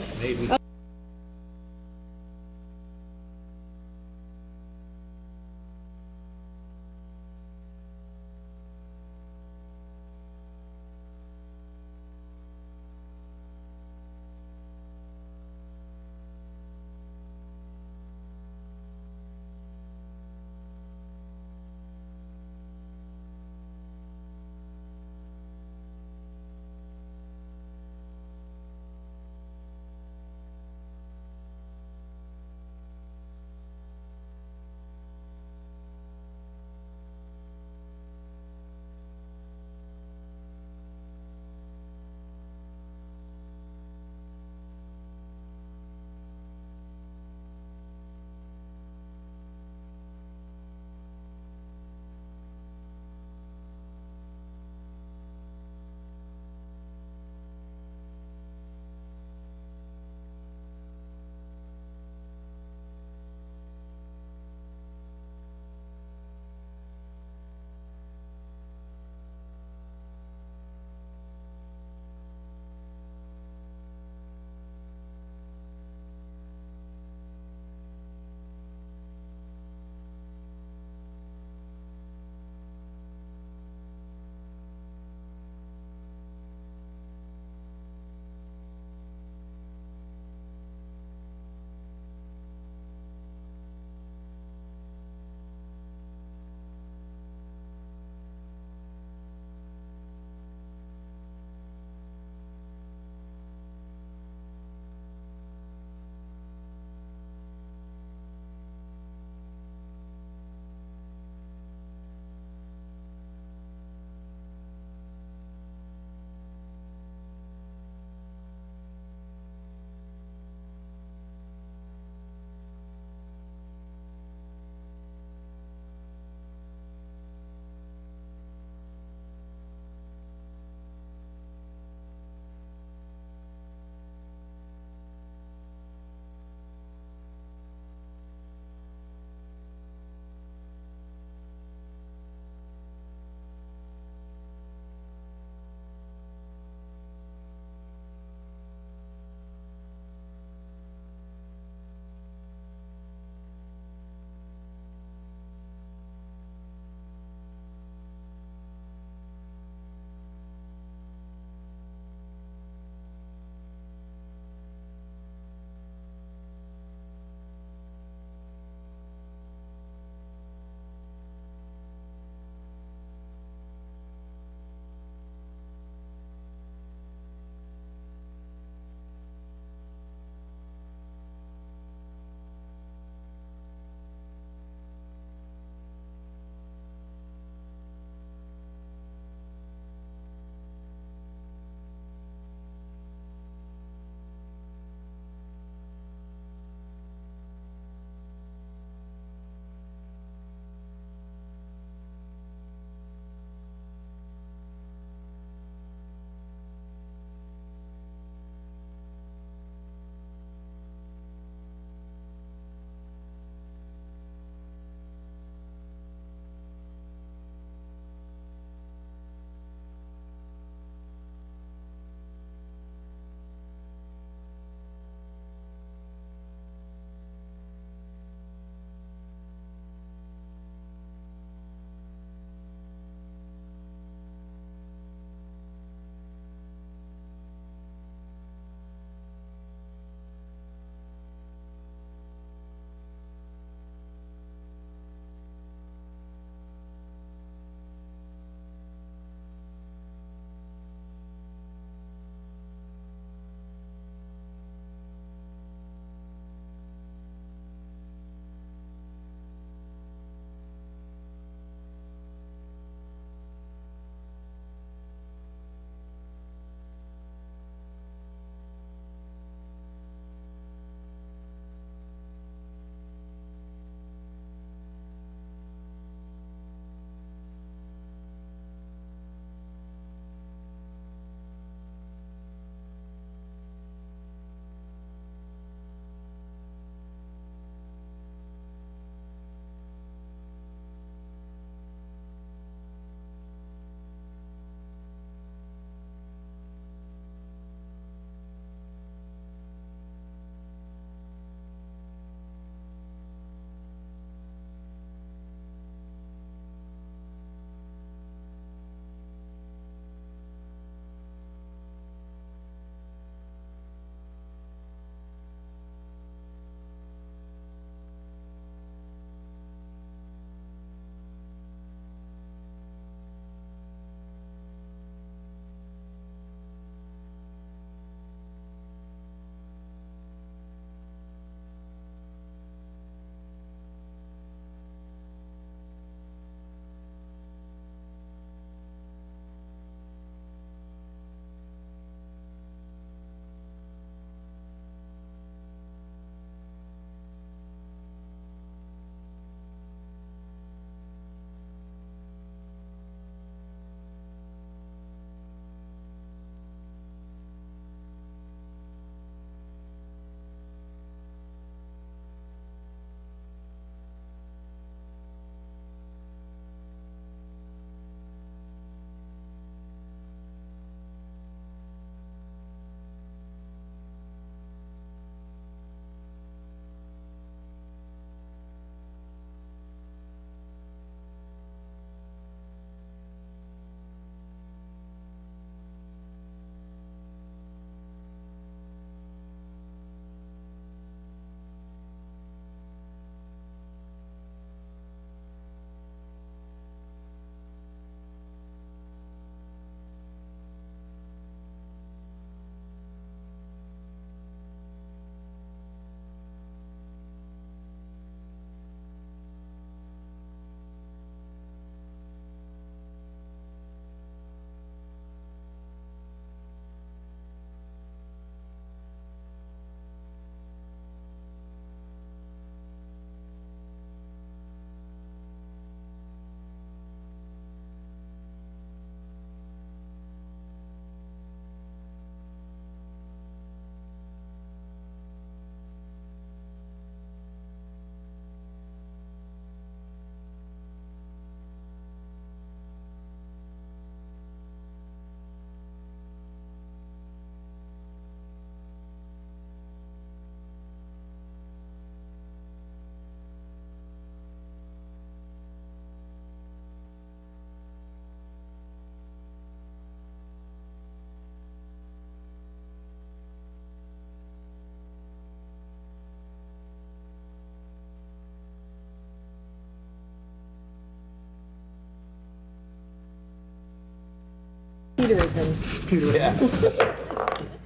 Peterisms.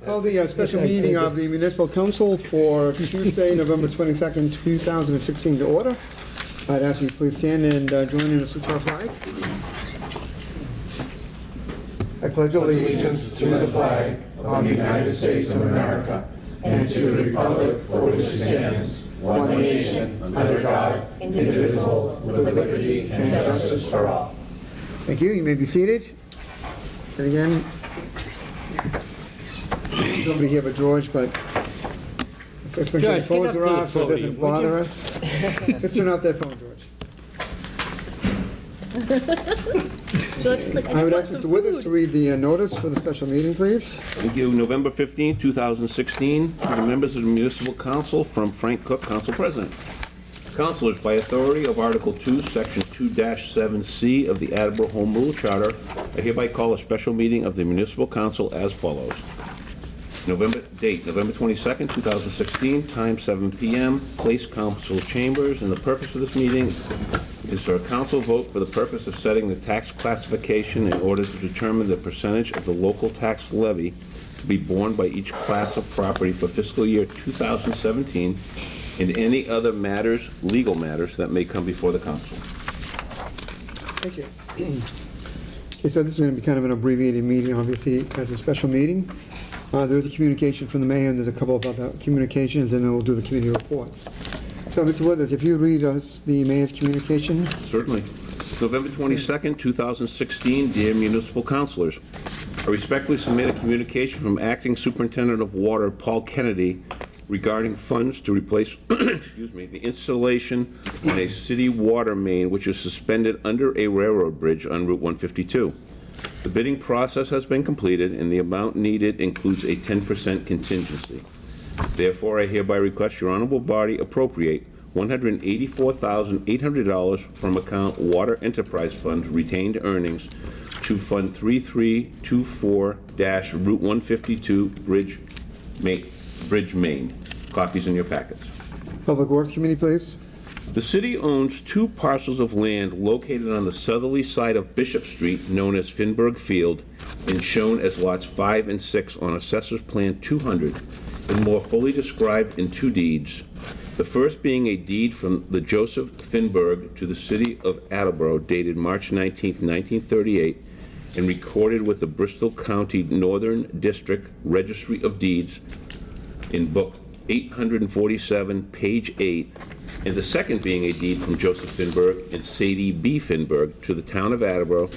Call the special meeting of the Municipal Council for Tuesday, November 22nd, 2016 to order. I'd ask you to please stand and join in the salute to our flag. I pledge allegiance to the flag of the United States of America and to the republic for which it stands, one nation, under God, indivisible, with liberty and justice for all. Thank you. You may be seated. And again, there's nobody here but George, but let's make sure the George, phones get are up to off so it the doesn't podium, would bother you? us. Let's turn off that phone, George. George is like, I I would just want ask some Mr. Withers to food. read the notice for the special meeting, please. Thank you. November 15th, 2016, to the members of the Municipal Council from Frank Cook, Council President. Councilors, by authority of Article 2, Section 2-7C of the Attleboro Home Rule Charter, I hereby call a special meeting of the Municipal Council as follows. Date, November 22nd, 2016, time 7 p.m., place council chambers, and the purpose of this meeting is for a council vote for the purpose of setting the tax classification in order to determine the percentage of the local tax levy to be borne by each class of property for fiscal year 2017 and any other matters, legal matters, that may come before the council. Thank you. Okay, so this is going to be kind of an abbreviated meeting, obviously, as a special meeting. There's a communication from the mayor, and there's a couple of other communications, and then we'll do the committee reports. So, Mr. Withers, if you read us the mayor's communication. Certainly. November 22nd, 2016, dear municipal councilors, I respectfully submit a communication from Acting Superintendent of Water Paul Kennedy regarding funds to replace the installation on a city water main which is suspended under a railroad bridge on Route 152. The bidding process has been completed, and the amount needed includes a 10% contingency. Therefore, I hereby request your honorable body appropriate $184,800 from account Water Enterprise Fund retained earnings to Fund 3324-Route 152 Bridge Main. Copies in your packets. Public Works Committee, please. The city owns 2 parcels of land located on the southerly side of Bishop Street, known as Finberg Field, and shown as lots 5 and 6 on Assessor's Plan 200, and more fully described in 2 deeds. The first being a deed from the Joseph Finberg to the city of Attleboro dated March 19, 1938, and recorded with the Bristol County Northern District Registry of Deeds in Book 847, page 8, and the second being a deed from Joseph Finberg and Sadie B. Finberg to the town of Attleboro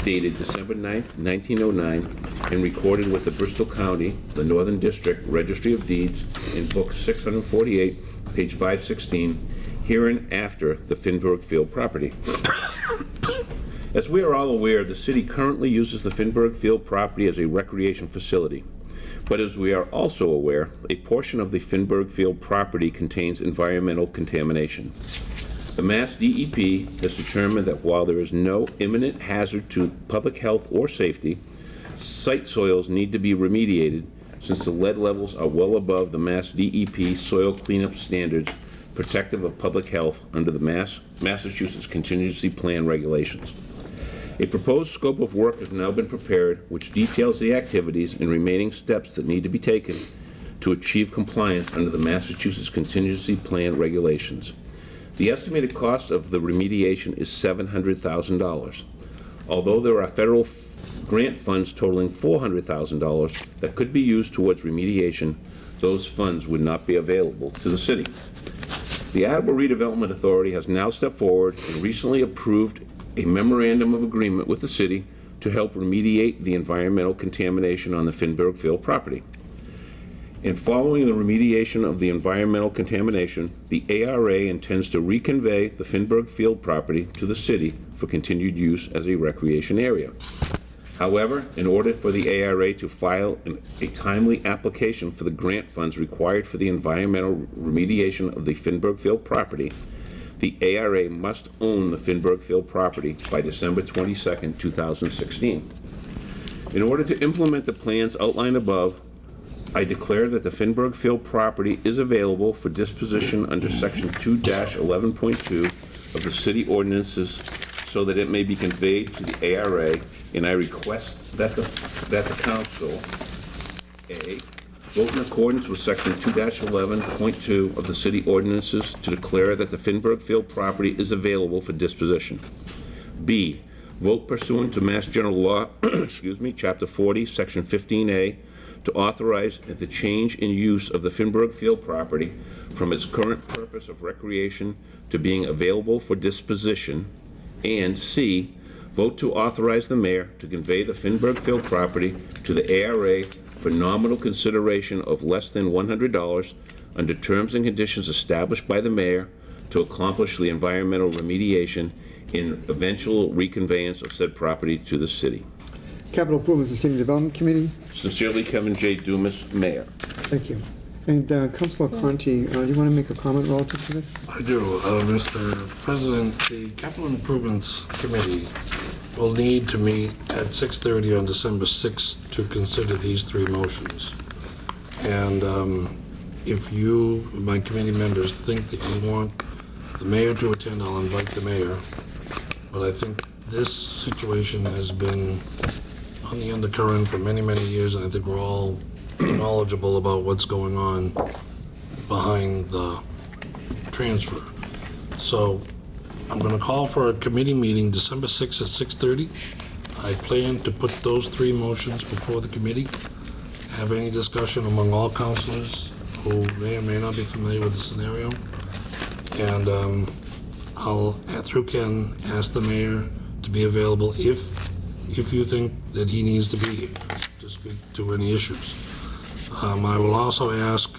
dated December 9, 1909, and recorded with the Bristol County, the Northern District Registry of Deeds in Book 648, page 516, hereinafter the Finberg Field property. As we are all aware, the city currently uses the Finberg Field property as a recreation facility. But as we are also aware, a portion of the Finberg Field property contains environmental contamination. The Mass DEP has determined that while there is no imminent hazard to public health or safety, site soils need to be remediated since the lead levels are well above the Mass DEP soil cleanup standards protective of public health under the Massachusetts Contingency Plan regulations. A proposed scope of work has now been prepared, which details the activities and remaining steps that need to be taken to achieve compliance under the Massachusetts Contingency Plan regulations. The estimated cost of the remediation is $700,000. Although there are federal grant funds totaling $400,000 that could be used towards remediation, those funds would not be available to the city. The Attleboro Redevelopment Authority has now stepped forward and recently approved a memorandum of agreement with the city to help remediate the environmental contamination on the Finberg Field property. In following the remediation of the environmental contamination, the ARA intends to reconvey the Finberg Field property to the city for continued use as a recreation area. However, in order for the ARA to file a timely application for the grant funds required for the environmental remediation of the Finberg Field property, the ARA must own the Finberg Field property by December 22, 2016. In order to implement the plans outlined above, I declare that the Finberg Field property is available for disposition under Section 2-11.2 of the city ordinances so that it may be conveyed to the ARA and I request that the council, A, vote in accordance with Section 2-11.2 of the city ordinances to declare that the Finberg Field property is available for disposition. B, vote pursuant to Mass General Law, Chapter 40, Section 15A, to authorize the change in use of the Finberg Field property from its current purpose of recreation to being available for disposition. And C, vote to authorize the mayor to convey the Finberg Field property to the ARA for nominal consideration of less than $100 under terms and conditions established by the mayor to accomplish the environmental remediation in eventual reconveyance of said property to the city. Capital Improvements and City Development Committee. Sincerely, Kevin J. Dumas, Mayor. Thank you. And Councilor Conti, do you want to make a comment relative to this? I do. Mr. President, the Capital Improvements Committee will need to meet at 6:30 on December 6th to consider these three motions. And if you, my committee members, think that you want the mayor to attend, I'll invite the mayor. But I think this situation has been on the undercurrent for many, many years, and I think we're all knowledgeable about what's going on behind the transfer. So I'm going to call for a committee meeting December 6th at 6:30. I plan to put those three motions before the committee, have any discussion among all councilors who may or may not be familiar with the scenario. And I'll, through Ken, ask the mayor to be available if you think that he needs to be here to speak to any issues. I will also ask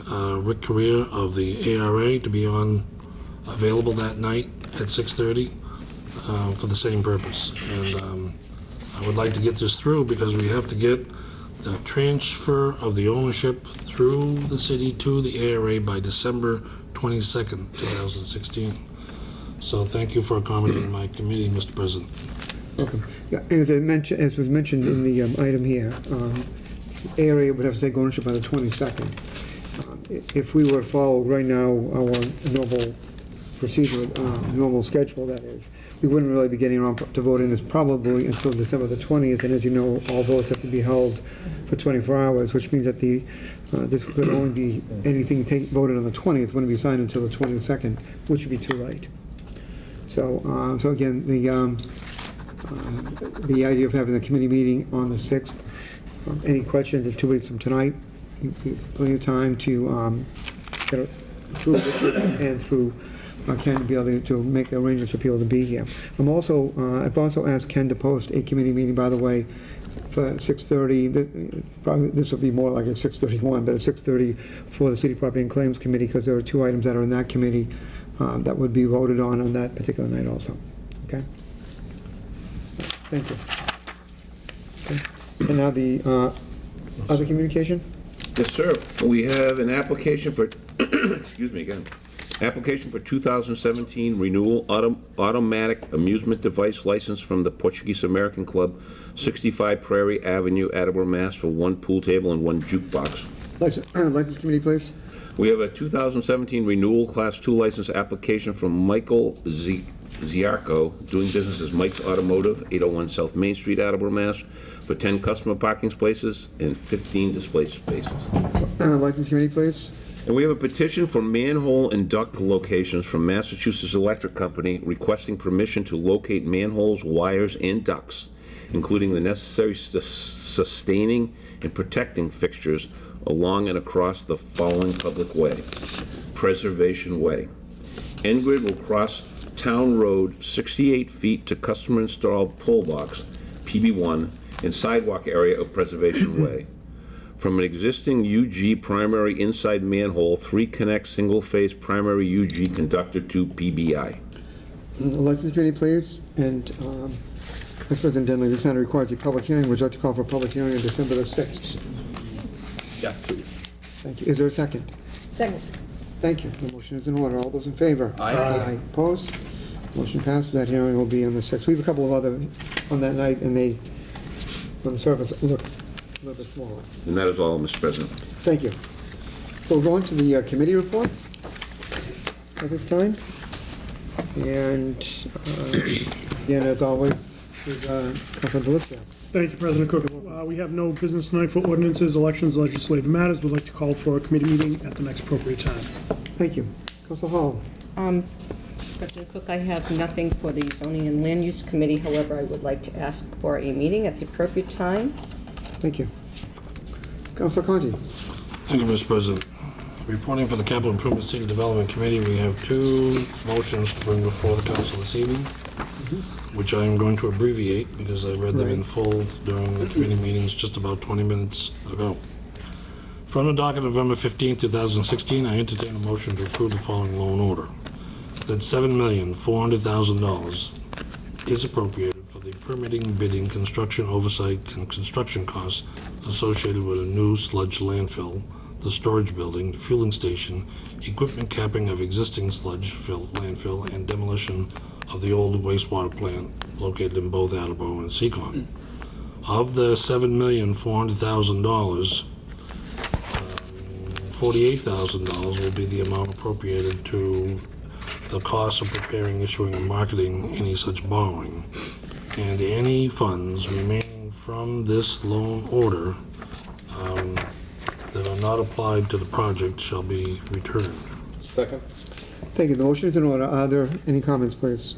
Rick Correa of the ARA to be available that night at 6:30 for the same purpose. And I would like to get this through because we have to get the transfer of the ownership through the city to the ARA by December 22nd, 2016. So thank you for accommodating my committee, Mr. President. Welcome. Yeah, as was mentioned in the item here, ARA would have to take ownership by the 22nd. If we were to follow right now our normal procedure, normal schedule, that is, we wouldn't really be getting around to voting this probably until December the 20th, and as you know, all votes have to be held for 24 hours, which means that this could only be anything voted on the 20th wouldn't be signed until the 22nd, which would be too late. So again, the idea of having the committee meeting on the 6th, any questions, it's 2 weeks from tonight, plenty of time to get it through Richard and through Ken to be able to make the arrangements for people to be here. I've also asked Ken to post a committee meeting, by the way, for 6:30. Probably this will be more like at 6:31, but at 6:30 for the City Property and Claims Committee, because there are two items that are in that committee that would be voted on that particular night also. Okay? Thank you. Okay. And now the other communication? Yes, sir. We have an application for, excuse me again, application for 2017 renewal automatic amusement device license from the Portuguese American Club, 65 Prairie Avenue, Attleboro, Mass. For one pool table and one jukebox. License committee, please. We have a 2017 renewal Class 2 license application from Michael Ziarko, doing business as Mike's Automotive, 801 South Main Street, Attleboro, Mass. For 10 customer parking spaces and 15 display spaces. License committee, please. And we have a petition for manhole and duct locations from Massachusetts Electric Company requesting permission to locate manholes, wires, and ducts, including the necessary sustaining and protecting fixtures along and across the following public way. Preservation Way. N-Grid will cross Town Road 68 feet to customer-installed pole box, PB1, and sidewalk area of Preservation Way. From an existing UG primary inside manhole, 3 connect single-phase primary UG conductor to PBI. License committee, please. And Vice President Denlea, this matter requires a public hearing. Would you like to call for a public hearing on December the 6th? Yes, please. Thank you. Is there a second? Second. Thank you. The motion is in order. All those in favor? Aye. Aye. Opposed? Motion passes. That hearing will be on the 6th. We have a couple of other on that night, and they, on the surface, look a little bit smaller. And that is all, Mr. President. Thank you. So we'll go on to the committee reports at this time. And again, as always, Councilor DeLisio. Thank you, President Cook. We have no business tonight for ordinances, elections, legislative matters. We'd like to call for a committee meeting at the next appropriate time. Thank you. Councilor Hall. President Cook, I have nothing for the Zoning and Land Use Committee. However, I would like to ask for a meeting at the appropriate time. Thank you. Councilor Conti. Thank you, Mr. President. Reporting for the Capital Improvement City Development Committee, we have two motions to bring before the council this evening, which I am going to abbreviate because I read them in full during the committee meetings just about 20 minutes ago. From the docket of November 15, 2016, I entertain a motion to approve the following loan order. That $7,400,000 is appropriated for the permitting, bidding, construction oversight, and construction costs associated with a new sludge landfill, the storage building, the fueling station, equipment capping of existing sludge landfill, and demolition of the old wastewater plant located in both Attleboro and Seacon. Of the $7,400,000, $48,000 will be the amount appropriated to the cost of preparing, issuing, and marketing any such borrowing, and any funds remaining from this loan order that are not applied to the project shall be returned. Second. Thank you. The motion is in order. Are there any comments, please?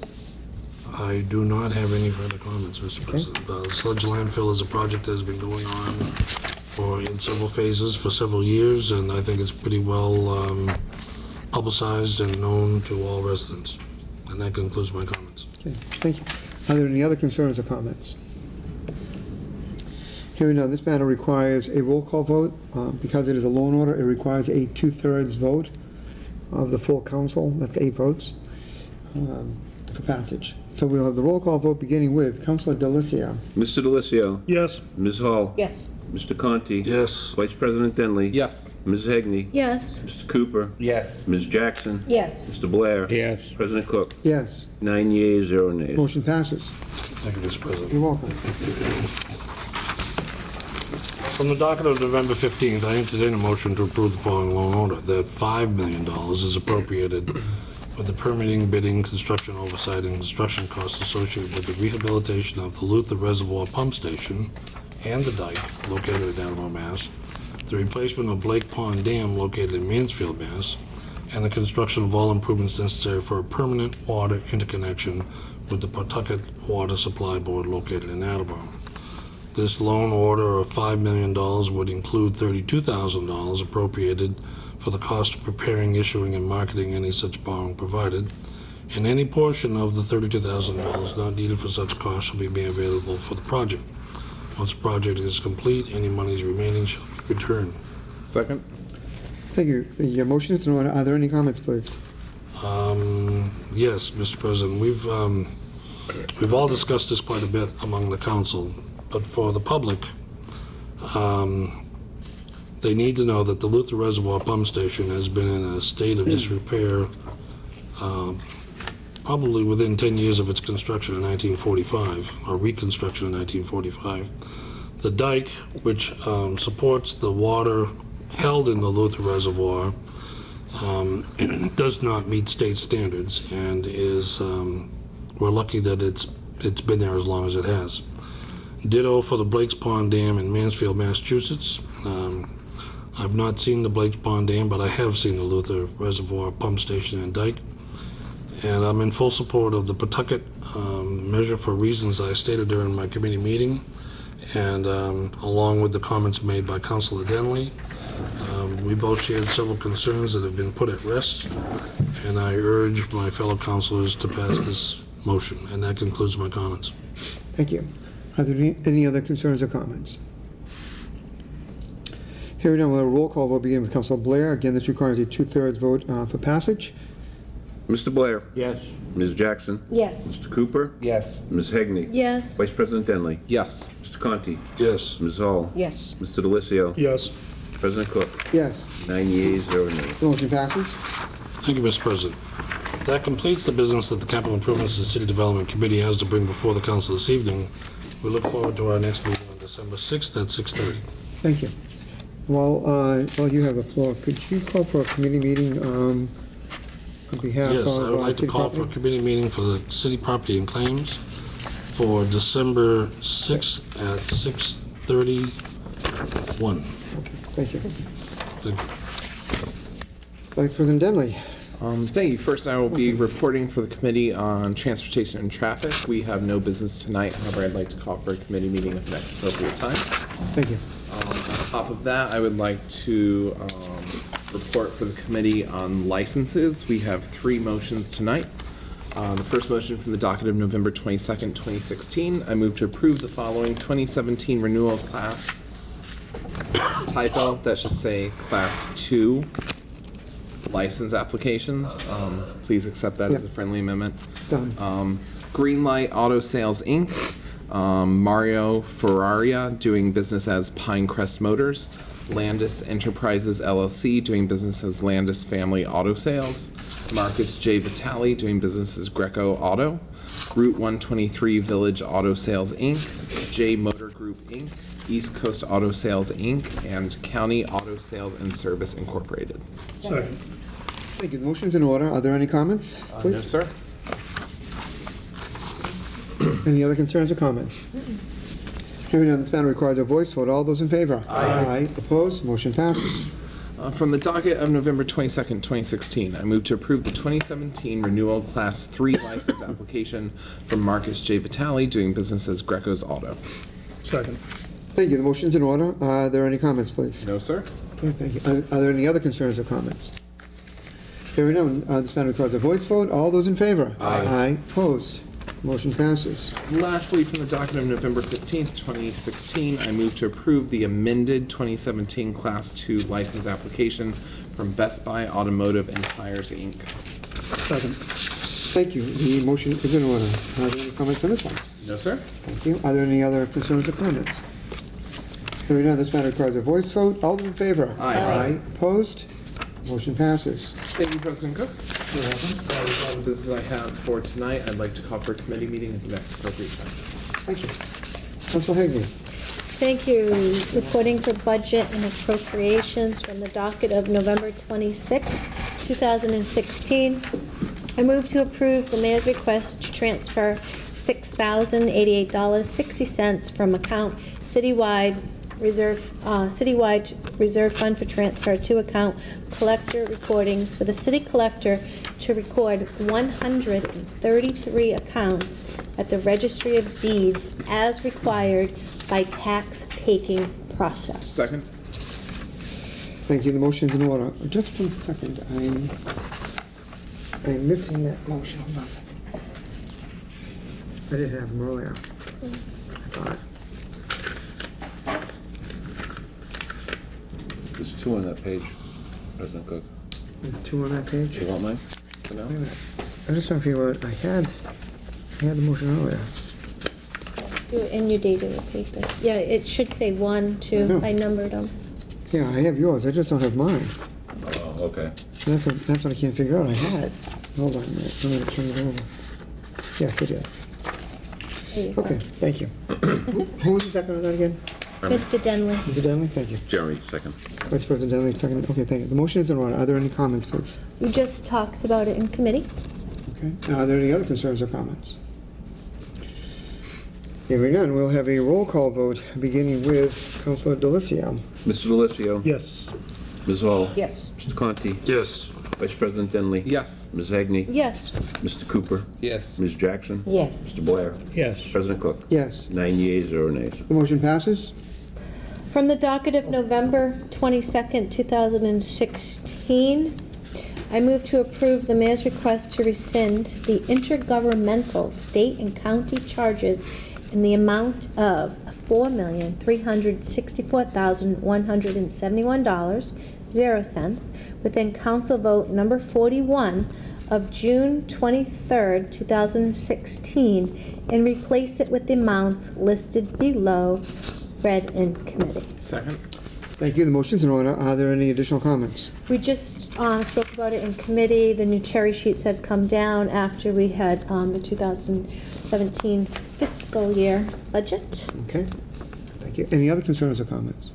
I do not have any further comments, Mr. President. The sludge landfill is a project that has been going on in several phases for several years, and I think it's pretty well publicized and known to all residents. And that concludes my comments. Okay, thank you. Are there any other concerns or comments? Hearing none, this matter requires a roll call vote. Because it is a loan order, it requires a 2/3 vote of the full council, that's 8 votes, for passage. So we'll have the roll call vote beginning with Councilor DeLisio. Mr. DeLisio. Yes. Ms. Hall. Yes. Mr. Conti. Yes. Vice President Denlea. Yes. Ms. Heagney. Yes. Mr. Cooper. Yes. Ms. Jackson. Yes. Mr. Blair. Yes. President Cook. Yes, 9 yeas, 0 nays. motion passes. Thank you, Mr. President. You're welcome. From the docket of November 15th, I entertain a motion to approve the following loan order, that $5 million is appropriated with the permitting, bidding, construction oversight, and construction costs associated with the rehabilitation of the Luther Reservoir Pump Station and the dike located in Attleboro, Mass., the replacement of Blake Pond Dam located in Mansfield, Mass., and the construction of all improvements necessary for a permanent water interconnection with the Pawtucket Water Supply Board located in Attleboro. This loan order of $5 million would include $32,000 appropriated for the cost of preparing, issuing, and marketing any such borrowing provided, and any portion of the $32,000 not needed for such cost shall be made available for the project. Once the project is complete, any monies remaining shall be returned. Second. Thank you. The motion is in order. Are there any comments, please? Yes, Mr. President, we've all discussed this quite a bit among the council, but for the public, they need to know that the Luther Reservoir Pump Station has been in a state of disrepair probably within 10 years of its construction in 1945, or reconstruction in 1945. The dike, which supports the water held in the Luther Reservoir, does not meet state standards, and is we're lucky that it's been there as long as it has. Ditto for the Blake's Pond Dam in Mansfield, Massachusetts. I've not seen the Blake's Pond Dam, but I have seen the Luther Reservoir Pump Station and dike, and I'm in full support of the Pawtucket measure for reasons I stated during my committee meeting, and along with the comments made by Councilor Denlea. We both shared several concerns that have been put at rest, and I urge my fellow councilors to pass this motion, and that concludes my comments. Thank you. Are there any other concerns or comments? Hearing none, we'll have a roll call vote begin with Councilor Blair. Again, this requires a 2/3 vote for passage. Mr. Blair. Yes. Ms. Jackson. Yes. Mr. Cooper. Yes. Ms. Heagney. Yes. Vice President Denlea. Yes. Mr. Conti. Yes. Ms. Hall. Yes. Mr. DeLisio. Yes. President Cook. Yes, 9 yeas, 0 nays. the motion passes. Thank you, Mr. President. That completes the business that the Capital Improvements and City Development Committee has to bring before the council this evening. We look forward to our next meeting on December 6th at 6:30. Thank you. While you have the floor, could you call for a committee meeting on behalf of Yes, I would like to city call for a property? committee meeting for the city property and claims for December 6th at 6:31. Thank you. The- Vice President Denlea. Thank you. First, I will be reporting for the Committee on Transportation and Traffic. We have no business tonight. However, I'd like to call for a committee meeting at the next appropriate time. Thank you. On top of that, I would like to report for the Committee on Licenses. We have 3 motions tonight. The first motion from the docket of November 22nd, 2016. I move to approve the following 2017 renewal class, typo, that should say Class 2 license applications. Please accept that as a friendly amendment. Done. Greenlight Auto Sales, Inc., Mario Ferraria, doing business as Pinecrest Motors, Landis Enterprises LLC, doing business as Landis Family Auto Sales, Marcus J. Vitale, doing business as Greco Auto, Route 123 Village Auto Sales, Inc., J Motor Group, Inc., East Coast Auto Sales, Inc., and County Auto Sales and Service Incorporated. Second. Thank you. The motion's in order. Are there any comments? No, Please. sir. Any other concerns or comments? Hearing none, this matter requires a voice vote. All those in favor? Aye. Opposed? Motion passes. From the docket of November 22nd, 2016, I move to approve the 2017 renewal Class 3 license application from Marcus J. Vitale, doing business as Greco's Auto. Second. Thank you. The motion's in order. Are there any comments, please? No, sir. Okay, thank you. Are there any other concerns or comments? Hearing none, this matter requires a voice vote. All those in favor? Aye. Opposed? Motion passes. Lastly, from the docket of November 15th, 2016, I move to approve the amended 2017 Class 2 license application from Best Buy Automotive and Tires, Inc. Second. Thank you. The motion is in order. Are there any comments on this one? No, sir. Thank you. Are there any other concerns or comments? Hearing none, this matter requires a voice vote. All those in favor? Aye. Opposed? Motion passes. Thank you, President Cook. You're welcome. That is all the business I have for tonight. I'd like to call for a committee meeting at the next appropriate time. Thank you. Council Hagney. Thank you. Reporting for budget and appropriations from the docket of November 26, 2016. I move to approve the mayor's request to transfer $6,088.60 from account citywide reserve fund for transfer to account collector recordings for the city collector to record 133 accounts at the Registry of Deeds as required by tax-taking process. Second. Thank you. The motion's in order. Just 1 second. I'm missing that motion. Hold on a second. I did have them earlier. I thought. There's 2 on that page, President Cook. There's 2 on that page. You want mine? For now? Wait a minute. I'm just trying to figure out, I had the motion earlier. And you dated the paper. Yeah, it should say 1, 2. know. I numbered them. Yeah, I have yours. I just don't have mine. Oh, okay. That's what I can't figure out. I had. Hold on a minute. Let me turn it over. Yes, it did. There you go. Okay, thank you. Who was the second on that again? Mr. Denlea. Mr. Denley? Thank you. Jeremy, second. Vice President Denley, second. Okay, thank you. The motion is in order. Are there any comments, please? We just talked about it in committee. Okay. Are there any other concerns or comments? Hearing none, we'll have a roll call vote, beginning with Councilor Delicio. Mr. Delizio. Yes. Ms. Hall. Yes. Mr. Conti. Yes. Vice President Denlea. Yes. Ms. Heagney. Yes. Mr. Cooper. Yes. Ms. Jackson. Yes. Mr. Blair. Yes. President Cook. Yes. 9 yeas, 0 nays. The motion passes. From the docket of November 22nd, 2016, I move to approve the mayor's request to rescind the intergovernmental state and county charges in the amount of $4,364,171.00 within Council Vote Number 41 of June 23rd, 2016, and replace it with the amounts listed below, read in committee. Second. Thank you. The motion's in order. Are there any additional comments? We just spoke about it in committee. The new cherry sheets had come down after we had the 2017 fiscal year budget. Okay. Thank you. Any other concerns or comments?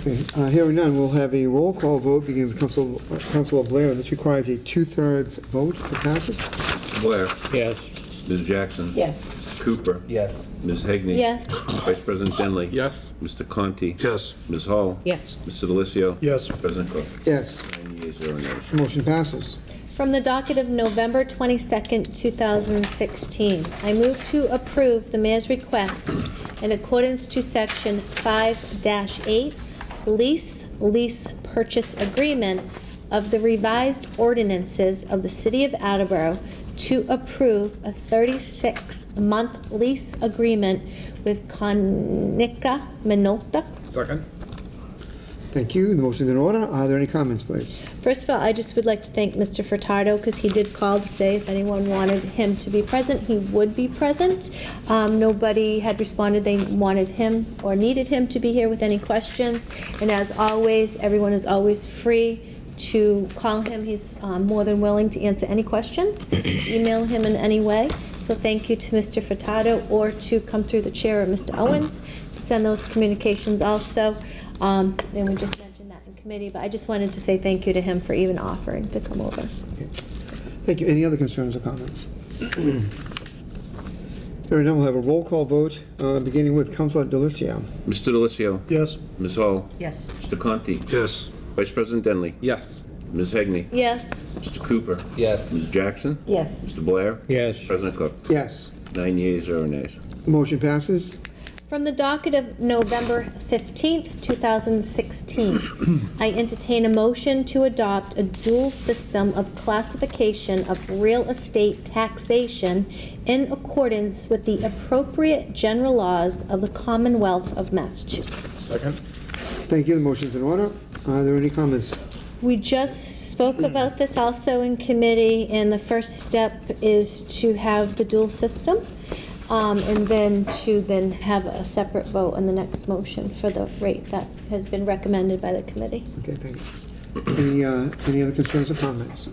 Okay. Hearing none, we'll have a roll call vote, beginning with Councilor Blair. This requires a 2/3 vote for passage. Blair. Yes. Ms. Jackson? Yes. Mr. Cooper? Yes. Ms. Heagney? Yes. Vice President Denlea? Yes. Mr. Conti? Yes. Ms. Hall? Yes. Mr. DeLucio? Yes. President Cook? Yes. 9 yeas, 0 nays. Motion passes. From the docket of November 22nd, 2016, I move to approve the mayor's request in accordance to Section 5-8, lease purchase agreement of the revised ordinances of the City of Attleboro to approve a 36-month lease agreement with Conica Minolta. Second. Thank you. The motion's in order. Are there any comments, please? First of all, I just would like to thank Mr. Furtado, because he did call to say if anyone wanted him to be present, he would be present. Nobody had responded they wanted him or needed him to be here with any questions. And as always, everyone is always free to call him. He's more than willing to answer any questions, email him in any way. So thank you to Mr. Furtado, or to come through the chair, or Mr. Owens, to send those communications also. And we just mentioned that in committee, but I just wanted to say thank you to him for even offering to come over. Thank you. Any other concerns or comments? Hearing none, we'll have a roll call vote, beginning with Councilor DeLucio. Mr. DeLucio? Yes. Ms. Hall? Yes. Mr. Conti? Yes. Vice President Denlea? Yes. Ms. Heagney? Yes. Mr. Cooper? Yes. Ms. Jackson? Yes. Mr. Blair? Yes. President Cook? Yes. 9 yeas, 0 nays. Motion passes. From the docket of November 15th, 2016, I entertain a motion to adopt a dual system of classification of real estate taxation in accordance with the appropriate general laws of the Commonwealth of Massachusetts. Second. Thank you. The motion's in order. Are there any comments? We just spoke about this also in committee, and the first step is to have the dual system. And then to have a separate vote on the next motion for the rate that has been recommended by the committee. Okay, thank you. Any other concerns or comments?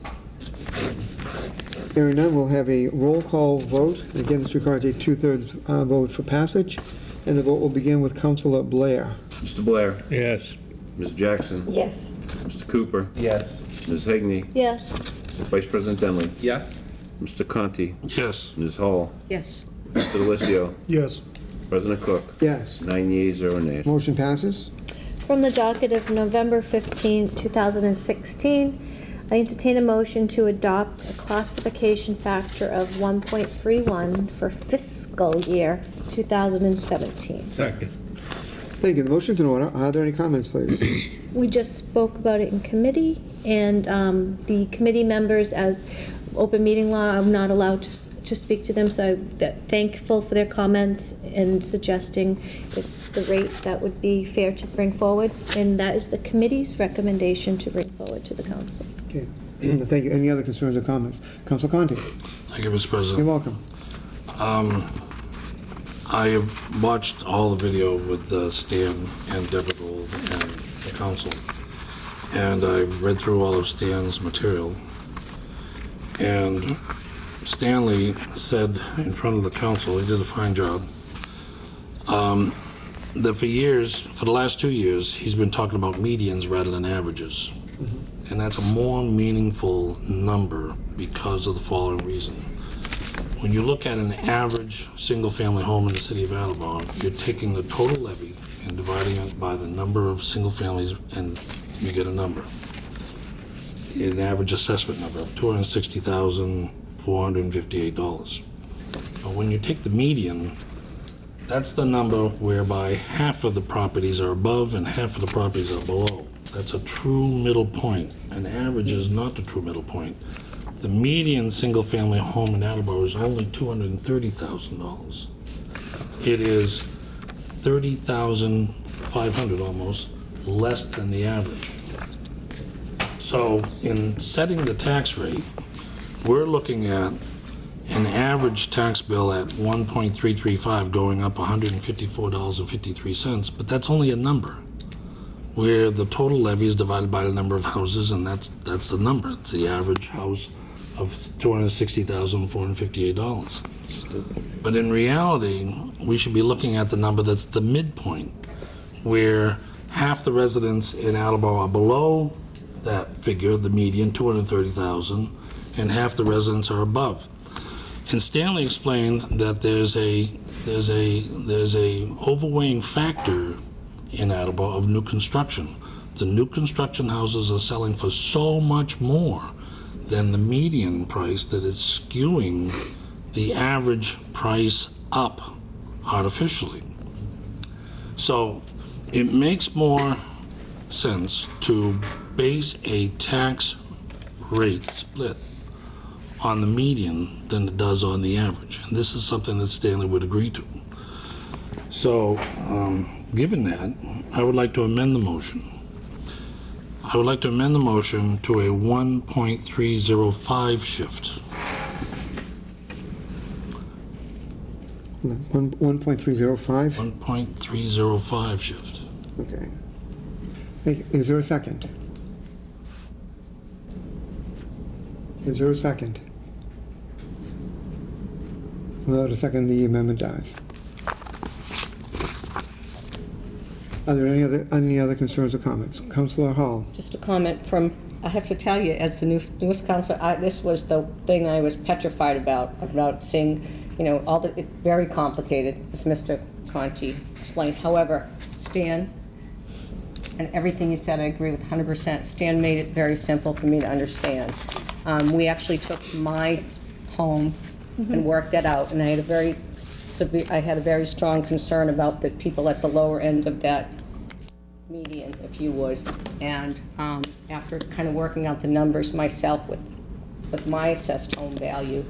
Hearing none, we'll have a roll call vote. Again, this requires a 2/3 vote for passage, and the vote will begin with Councilor Blair. Mr. Blair? Yes. Ms. Jackson? Yes. Mr. Cooper? Yes. Ms. Heagney? Yes. Vice President Denlea? Yes. Mr. Conti? Yes. Ms. Hall? Yes. Mr. DeLucio? Yes. President Cook? Yes. 9 yeas, 0 nays. Motion passes. From the docket of November 15th, 2016, I entertain a motion to adopt a classification factor of 1.31 for fiscal year 2017. Second. Thank you. The motion's in order. Are there any comments, please? We just spoke about it in committee, and the committee members, as open meeting law, I'm not allowed to speak to them, so I'm thankful for their comments and suggesting if the rate that would be fair to bring forward, and that is the committee's recommendation to bring forward to the council. Okay. Thank you. Any other concerns or comments? Councilor Conti. Thank you, Mr. You're President. welcome. I have watched all the video with Stan and Deborah Gold and the council, and I read through all of Stan's material. And Stanley said in front of the council, he did a fine job, that for the last 2 years, he's been talking about medians rather than averages. And that's a more meaningful number because of the following reason. When you look at an average single-family home in the city of Attleboro, you're taking the total levy and dividing it by the number of single families, and you get a number. An average assessment number of $260,458. But when you take the median, that's the number whereby half of the properties are above and half of the properties are below. That's a true middle point. An average is not the true middle point. The median single-family home in Attleboro is only $230,000. It is $30,500 almost less than the average. So in setting the tax rate, we're looking at an average tax bill at 1.335 going up $154.53, but that's only a number, where the total levy is divided by the number of houses, and that's the number. It's the average house of $260,458. But in reality, we should be looking at the number that's the midpoint, where half the residents in Attleboro are below that figure, the median, 230,000, and half the residents are above. And Stanley explained that there's a overweighing factor in Attleboro of new construction. The new construction houses are selling for so much more than the median price that it's skewing the average price up artificially. So it makes more sense to base a tax rate split on the median than it does on the average. And this is something that Stanley would agree to. So, given that, I would like to amend the motion. I would like to amend the motion to a 1.305 shift. 1.305? 1.305 shift. Okay. Is there a second? Is there a second? Without a second, the amendment dies. Are there any other concerns or comments? Councilor Hall? Just a comment from, I have to tell you, as the newest counselor, this was the thing I was petrified about seeing, all the, it's very complicated, as Mr. Conti explained. However, Stan, and everything you said, I agree with 100%. Stan made it very simple for me to understand. We actually took my home and worked that out, and I had a very strong concern about the people at the lower end of that median, if you would. And after kind of working out the numbers myself with my assessed home value,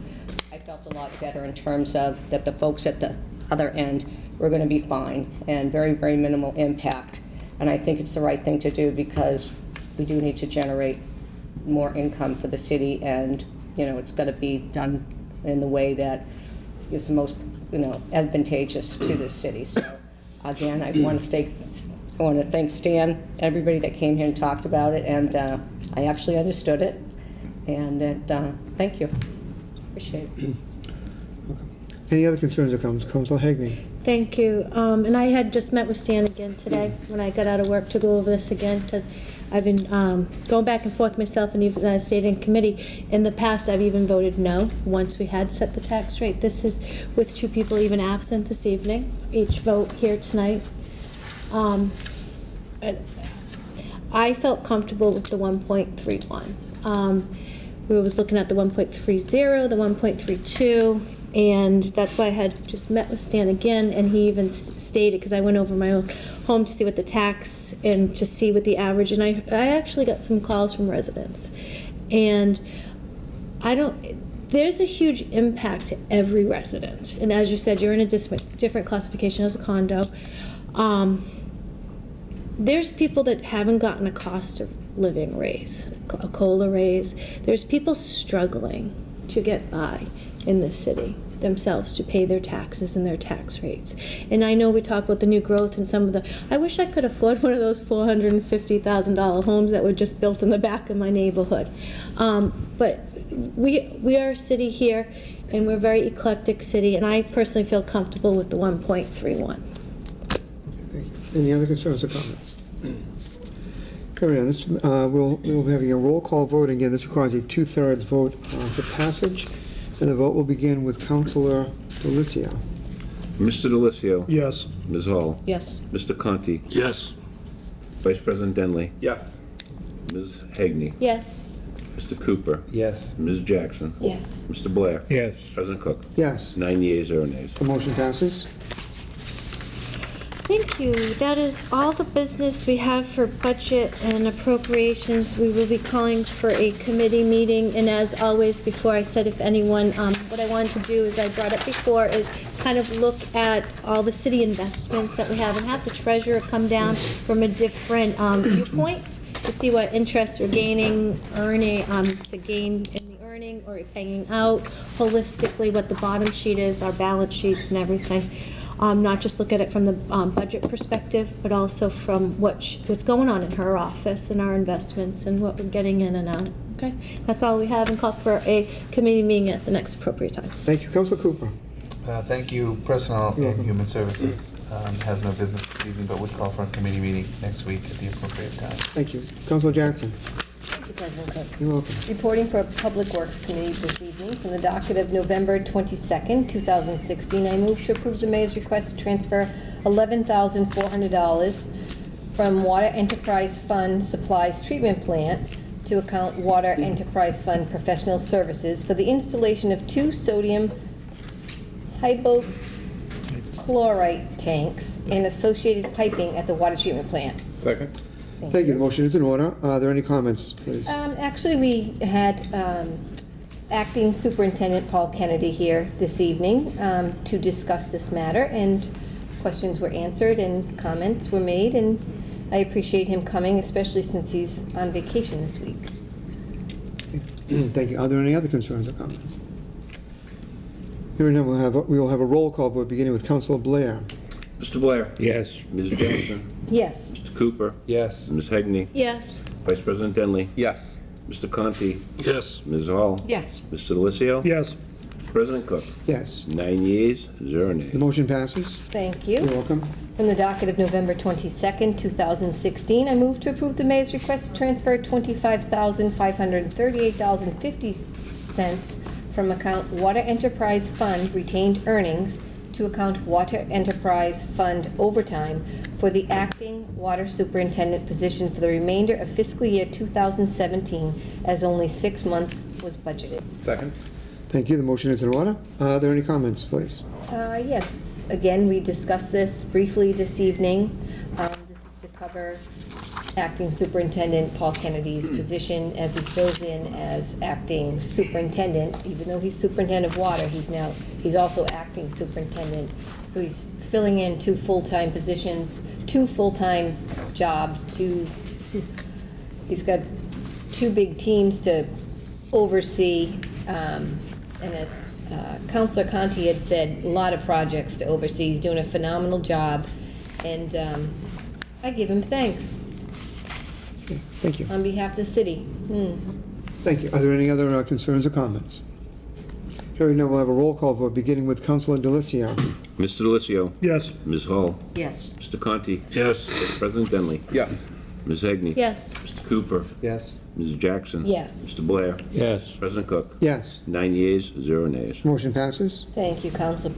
I felt a lot better in terms of that the folks at the other end were going to be fine and very, very minimal impact. And I think it's the right thing to do because we do need to generate more income for the city, and it's got to be done in the way that is the most advantageous to this city. So again, I want to thank Stan, everybody that came here and talked about it, and I actually understood it, and thank you. Appreciate it. Any other concerns or comments? Councilor HEAGNEY? Thank you. And I had just met with Stan again today when I got out of work to go over this again, because I've been going back and forth myself and even stayed in committee. In the past, I've even voted no once we had set the tax rate. This is with 2 people even absent this evening, each vote here tonight. I felt comfortable with the 1.31. We was looking at the 1.30, the 1.32, and that's why I had just met with Stan again, and he even stated, because I went over my own home to see what the tax and to see what the average, and I actually got some calls from residents, and there's a huge impact to every resident, and as you said, you're in a different classification as a condo. There's people that haven't gotten a cost of living raise, a COLA raise. There's people struggling to get by in the city themselves to pay their taxes and their tax rates. And I know we talk about the new growth and some of the, I wish I could afford one of those $450,000 homes that were just built in the back of my neighborhood. But we are a city here, and we're a very eclectic city, and I personally feel comfortable with the 1.31. Thank you. Any other concerns or comments? Carry on. We'll be having a roll call vote. Again, this requires a 2/3 vote for passage. And the vote will begin with Councilor DeLisio. Mr. DeLisio? Yes. Ms. Hall? Yes. Mr. Conti? Yes. Vice President Denlea? Yes. Ms. Heagney? Yes. Mr. Cooper? Yes. Ms. Jackson? Yes. Mr. Blair? Yes. President Cook? Yes. 9 yeas, 0 nays. The motion passes. Thank you. That is all the business we have for budget and appropriations. We will be calling for a committee meeting, and as always, before I said if anyone, what I wanted to do, as I brought up before, is kind of look at all the city investments that we have and have the treasurer come down from a different viewpoint to see what interest we're gaining, earning, to gain in the earning or paying out, holistically what the bottom sheet is, our balance sheets and everything. Not just look at it from the budget perspective, but also from what's going on in her office and our investments and what we're getting in and out. Okay, that's all we have, and call for a committee meeting at the next appropriate time. Thank you. Councilor Cooper. Thank you. Personnel and Human Services has no business this evening, but would call for a committee meeting next week at the appropriate time. Thank you. Councilor Jackson. you, President Cook. You're welcome. Reporting for Public Works Committee this evening from the docket of November 22nd, 2016. I move to approve the mayor's request to transfer $11,400 from Water Enterprise Fund Supplies Treatment Plant to account Water Enterprise Fund Professional Services for the installation of 2 sodium hypochlorite tanks and associated piping at the water treatment plant. Second. Thank you. The motion is in order. Are there any comments, please? Actually, we had Acting Superintendent Paul Kennedy here this evening to discuss this matter, and questions were answered and comments were made, and I appreciate him coming, especially since he's on vacation this week. Thank you. Are there any other concerns or comments? Hearing none, we will have a roll call vote beginning with Councilor Blair. Mr. Blair? Yes. Ms. Jackson? Yes. Mr. Cooper? Yes. Ms. Heagney? Yes. Vice President Denlea? Yes. Mr. Conti? Yes. Ms. Hall? Yes. Mr. Delissio? Yes. President Cook? Yes. 9 yeas, 0 nays. The motion passes. Thank you. You're welcome. From the docket of November 22nd, 2016, I move to approve the mayor's request to transfer $25,538.50 from account Water Enterprise Fund retained earnings to account Water Enterprise Fund overtime for the acting water superintendent position for the remainder of fiscal year 2017, as only 6 months was budgeted. Second. Thank you. The motion is in order. Are there any comments, please? Yes, again, we discussed this briefly this evening. This is to cover Acting Superintendent Paul Kennedy's position as he fills in as acting superintendent. Even though he's superintendent of water, he's also acting superintendent. So he's filling in 2 full-time positions, 2 full-time jobs, he's got 2 big teams to oversee, and as Councilor Conti had said, a lot of projects to oversee. He's doing a phenomenal job, and I give him thanks Thank you. on behalf of the city. Thank you. Are there any other concerns or comments? Hearing none, we'll have a roll call vote beginning with Councilor Delissio. Mr. Delissio? Yes. Ms. Hall? Yes. Mr. Conti? Yes. Vice President Denlea? Yes. Ms. Heagney? Yes. Mr. Cooper? Yes. Ms. Jackson? Yes. Mr. Blair? Yes. President Cook? Yes. 9 yeas, 0 nays. Motion passes. Thank you, Council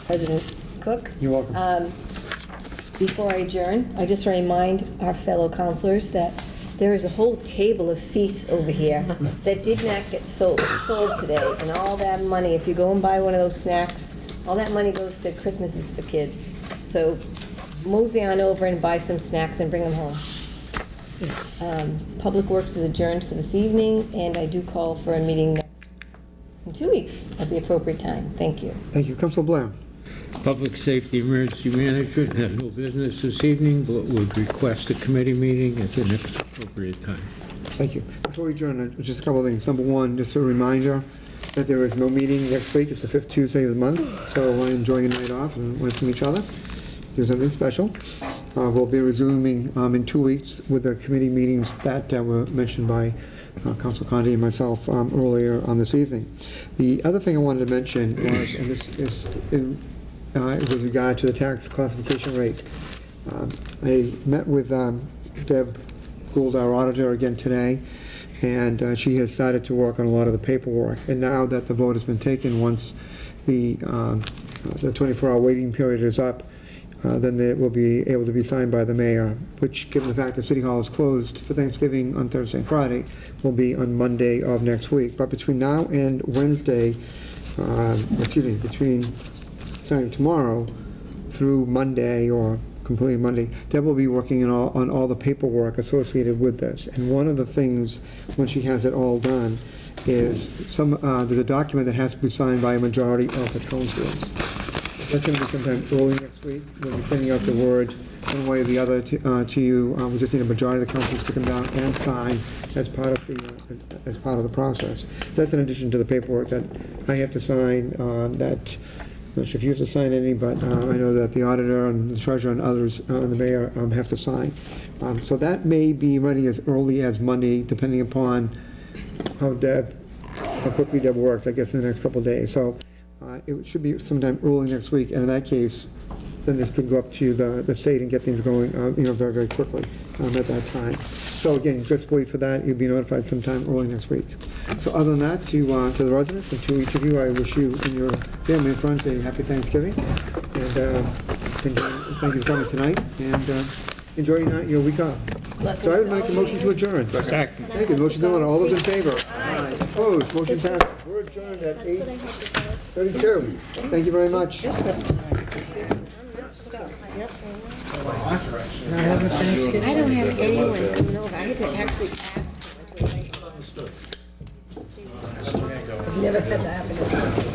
President Cook. You're welcome. Before I adjourn, I just remind our fellow councilors that there is a whole table of feasts over here that did not get sold today, and all that money, if you go and buy one of those snacks, all that money goes to Christmases for kids. So mosey on over and buy some snacks and bring them home. Public Works is adjourned for this evening, and I do call for a meeting in 2 weeks at the appropriate time. Thank you. Thank you. Councilor Blair. Public Safety Emergency Management has no business this evening, but would request a committee meeting at the next appropriate time. Thank you. Before we adjourn, just a couple of things. Number one, just a reminder that there is no meeting next week. It's the 5th Tuesday of the month, so we're enjoying a night off and away from each other. Do something special. We'll be resuming in 2 weeks with the committee meetings that were mentioned by Councilor Conti and myself earlier on this evening. The other thing I wanted to mention was, and this is with regard to the tax classification rate. I met with Deb Gould, our auditor, again today, and she has started to work on a lot of the paperwork. And now that the vote has been taken, once the 24-hour waiting period is up, then it will be able to be signed by the mayor, which, given the fact that City Hall is closed for Thanksgiving on Thursday and Friday, will be on Monday of next week. But between now and Wednesday, between starting tomorrow through Monday or completely Monday, Deb will be working on all the paperwork associated with this. And one of the things, when she has it all done, is there's a document that has to be signed by a majority of the councilors. That's going to be sometime early next week. We'll be sending out the word one way or the other to you. We just need a majority of the councilors to come down and sign as part of the process. That's in addition to the paperwork that I have to sign. I'm not sure if you have to sign any, but I know that the auditor and the treasurer and others and the mayor have to sign. So that may be ready as early as Monday, depending upon how quickly Deb works, I guess, in the next couple of days. So it should be sometime early next week, and in that case, then this could go up to the state and get things going, very, very quickly at that time. So again, just wait for that. You'll be notified sometime early next week. So other than that, to the residents and to each of you, I wish you and your family and friends a happy Thanksgiving. And thank you for coming tonight. And enjoy your week off. So I would make a motion to adjourn. Second. Thank you. Motion's in order. All those in favor? Aye. Opposed? Motion passed. We're adjourned at 8:32. Thank you very much. I don't have anyone coming over. I had to actually ask them. Never had that happen.